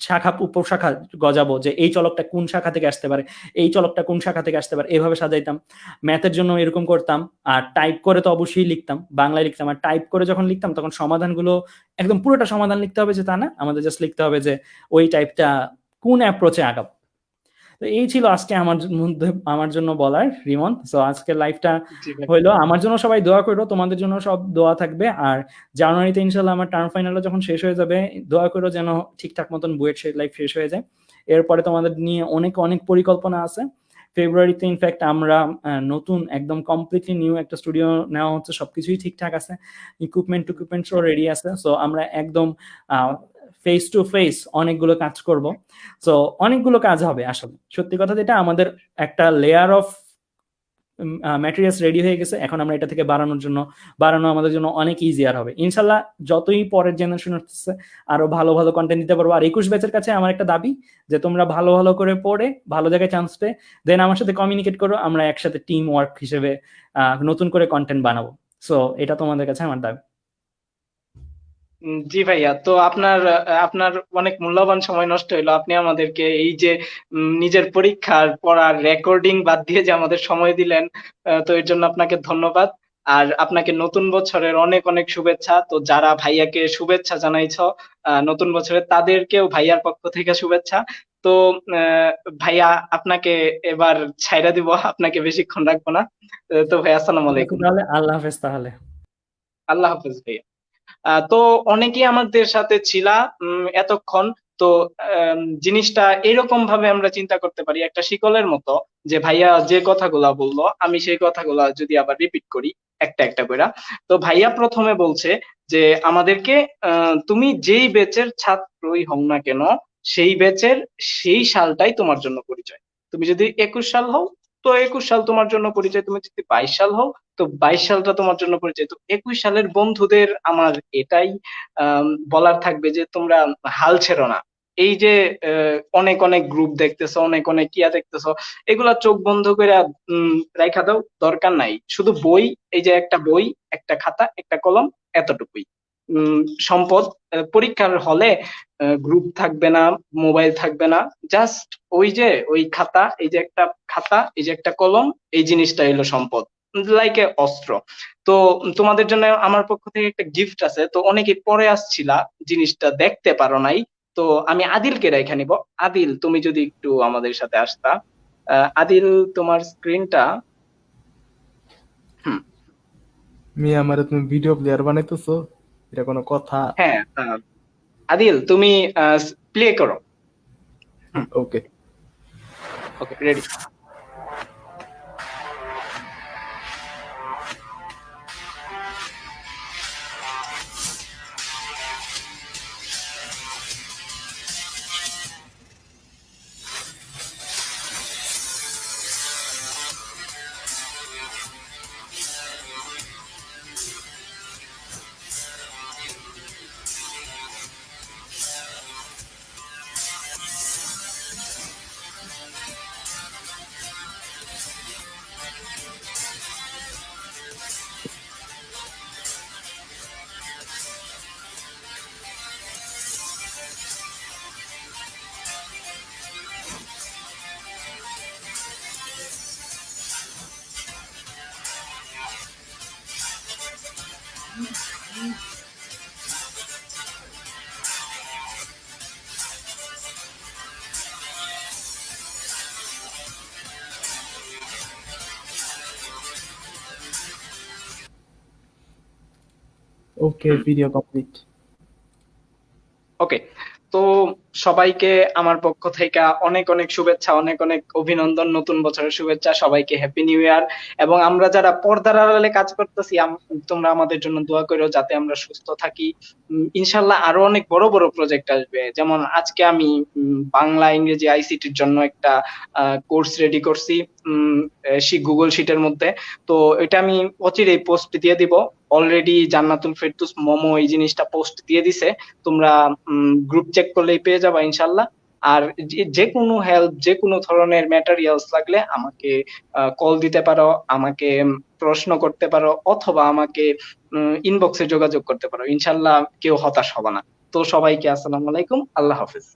শাখা উপশাখা গজাবো, যে এই চলকটা কোন শাখা থেকে আসতে পারে, এই চলকটা কোন শাখা থেকে আসতে পারে, এভাবে সাজাইতাম। ম্যাথের জন্য এরকম করতাম। আর টাইপ করে তো অবশ্যই লিখতাম, বাংলায় লিখতাম। আর টাইপ করে যখন লিখতাম তখন সমাধানগুলো একদম পুরোটা সমাধান লিখতে হবে যে তা না, আমাদের জাস্ট লিখতে হবে যে ওই টাইপটা কোন অ্যাপ্রোচে আগাবো। তো এই ছিল আজকে আমার মধ্যে আমার জন্য বলার, রিমন। তো আজকের লাইফটা জি ভাই। হইলো। আমার জন্য সবাই দোয়া করো, তোমাদের জন্য সব দোয়া থাকবে। আর জানুয়ারিতে ইনশাল্লাহ আমার টার্ম ফাইনালটা যখন শেষ হয়ে যাবে, দোয়া করো যেন ঠিকঠাক মতন বুয়েট লাইফ শেষ হয়ে যায়। এরপরে তোমাদের নিয়ে অনেক অনেক পরিকল্পনা আছে। ফেব্রুয়ারিতে ইনফ্যাক্ট আমরা নতুন একদম কমপ্লিটলি নিউ একটা স্টুডিও নেওয়া হচ্ছে, সবকিছুই ঠিকঠাক আছে, ইকুইপমেন্ট সব রেডি আছে। সো আমরা একদম ফেস টু ফেস অনেকগুলো কাজ করব। সো অনেকগুলো কাজ হবে আসলে। সত্যি কথা যেটা, আমাদের একটা লেয়ার অফ ম্যাটেরিয়ালস রেডি হয়ে গেছে, এখন আমরা এটা থেকে বাড়ানো আমাদের জন্য অনেক ইজিয়ার হবে ইনশাল্লাহ। যতই পরের জেনারেশন হচ্ছে আরো ভালো ভালো কন্টেন্ট দিতে পারবো। আর 21 ব্যাচের কাছে আমার একটা দাবি, যে তোমরা ভালো ভালো করে পড়ে ভালো জায়গায় চান্স পেয়ে দেন আমার সাথে কমিউনিকেট করো, আমরা একসাথে টিম ওয়ার্ক হিসেবে নতুন করে কন্টেন্ট বানাবো। সো এটা তোমাদের কাছে আমার দাবি। জি ভাইয়া, তো আপনার অনেক মূল্যবান সময় নষ্ট হইলো। আপনি আমাদেরকে এই যে নিজের পরীক্ষার পড়ার রেকর্ডিং বাদ দিয়ে যে আমাদের সময় দিলেন, তো এর জন্য আপনাকে ধন্যবাদ। আর আপনাকে নতুন বছরের অনেক অনেক শুভেচ্ছা। তো যারা ভাইয়াকে শুভেচ্ছা জানাইছো নতুন বছরে, তাদেরকেও ভাইয়ার পক্ষ থেকে শুভেচ্ছা। তো আহ, ভাইয়া, আপনাকে এবার ছাইড়া দিব, আপনাকে বেশিক্ষণ রাখবো না। তো ভাই, আসসালামু ঠিক আছে, আলাইকুম। তাহলে আল্লাহ হাফেজ তাহলে। আল্লাহ হাফেজ ভাইয়া। তো অনেকেই আমাদের সাথে ছিলা এতক্ষণ। তো জিনিসটা এরকম ভাবে আমরা চিন্তা করতে পারি, একটা শিকলের মতো, যে ভাইয়া যে কথাগুলা বললো আমি সেই কথাগুলা যদি আবার রিপিট করি একটা একটা করে। তো ভাইয়া প্রথমে বলছে যে আমাদেরকে তুমি যেই ব্যাচের ছাত্রই হও না কেন, সেই ব্যাচের সেই সালটাই তোমার জন্য পরিচয়। তুমি যদি 21 সাল হও, তো 21 সাল তোমার জন্য পরিচয়। তুমি যদি 22 সাল হও, তো 22 সালটা তোমার জন্য পরিচয়। তো 21 সালের বন্ধুদের আমার এটাই বলার থাকবে যে তোমরা হাল ছেড়ো না। এই যে অনেক অনেক গ্রুপ দেখতেছো, অনেক অনেক কিয়া দেখতেছো, এগুলা চোখ বন্ধ করে রাইখা দাও, দরকার নাই। শুধু বই, এই যে একটা বই, একটা খাতা, একটা কলম, এতটুকুই উম সম্পদ। পরীক্ষার হলে গ্রুপ থাকবে না, মোবাইল থাকবে না, জাস্ট ওই যে ওই খাতা, এই যে একটা খাতা, এই যে একটা কলম, এই জিনিসটা হলো সম্পদ, লাইক এ অস্ত্র। তো তোমাদের জন্য আমার পক্ষ থেকে একটা গিফট আছে। তো অনেকে পরে আসছিলা, জিনিসটা দেখতে পারো নাই। তো আমি আদিলকে রেখে নিব। আদিল, তুমি যদি একটু আমাদের সাথে আসতা। আদিল, তোমার স্ক্রিনটা। হুম। মিয়া আমারে তুমি ভিডিও প্লেয়ার বানাইতেছো, এটা কোনো কথা? হ্যাঁ, আদিল, তুমি প্লে করো। হুম। ওকে। ওকে, রেডি। ওকে, ভিডিও কমপ্লিট। ওকে, তো সবাইকে আমার পক্ষ থেকে অনেক অনেক শুভেচ্ছা, অনেক অনেক অভিনন্দন, নতুন বছরের শুভেচ্ছা, সবাইকে হ্যাপি নিউ ইয়ার। এবং আমরা যারা পর্দার আড়ালে কাজ করতেছি, তোমরা আমাদের জন্য দোয়া করো যাতে আমরা সুস্থ থাকি। ইনশাল্লাহ আরো অনেক বড় বড় প্রজেক্ট আসবে। যেমন আজকে আমি বাংলা ইংরেজি আইসিটির জন্য একটা কোর্স রেডি করছি গুগল শিটের মধ্যে। তো এটা আমি অচিরেই পোস্ট দিয়ে দিব। অলরেডি জান্নাতুল ফেরদৌস মোমো এই জিনিসটা পোস্ট দিয়ে দিছে, তোমরা গ্রুপ চেক করলেই পেয়ে যাবা ইনশাল্লাহ। আর যে কোনো হেল্প, যে কোনো ধরনের ম্যাটেরিয়ালস লাগলে আমাকে কল দিতে পারো, আমাকে প্রশ্ন করতে পারো, অথবা আমাকে ইনবক্সে যোগাযোগ করতে পারো। ইনশাল্লাহ কেউ হতাশ হবে না। তো সবাইকে আসসালামু আলাইকুম, আল্লাহ হাফেজ।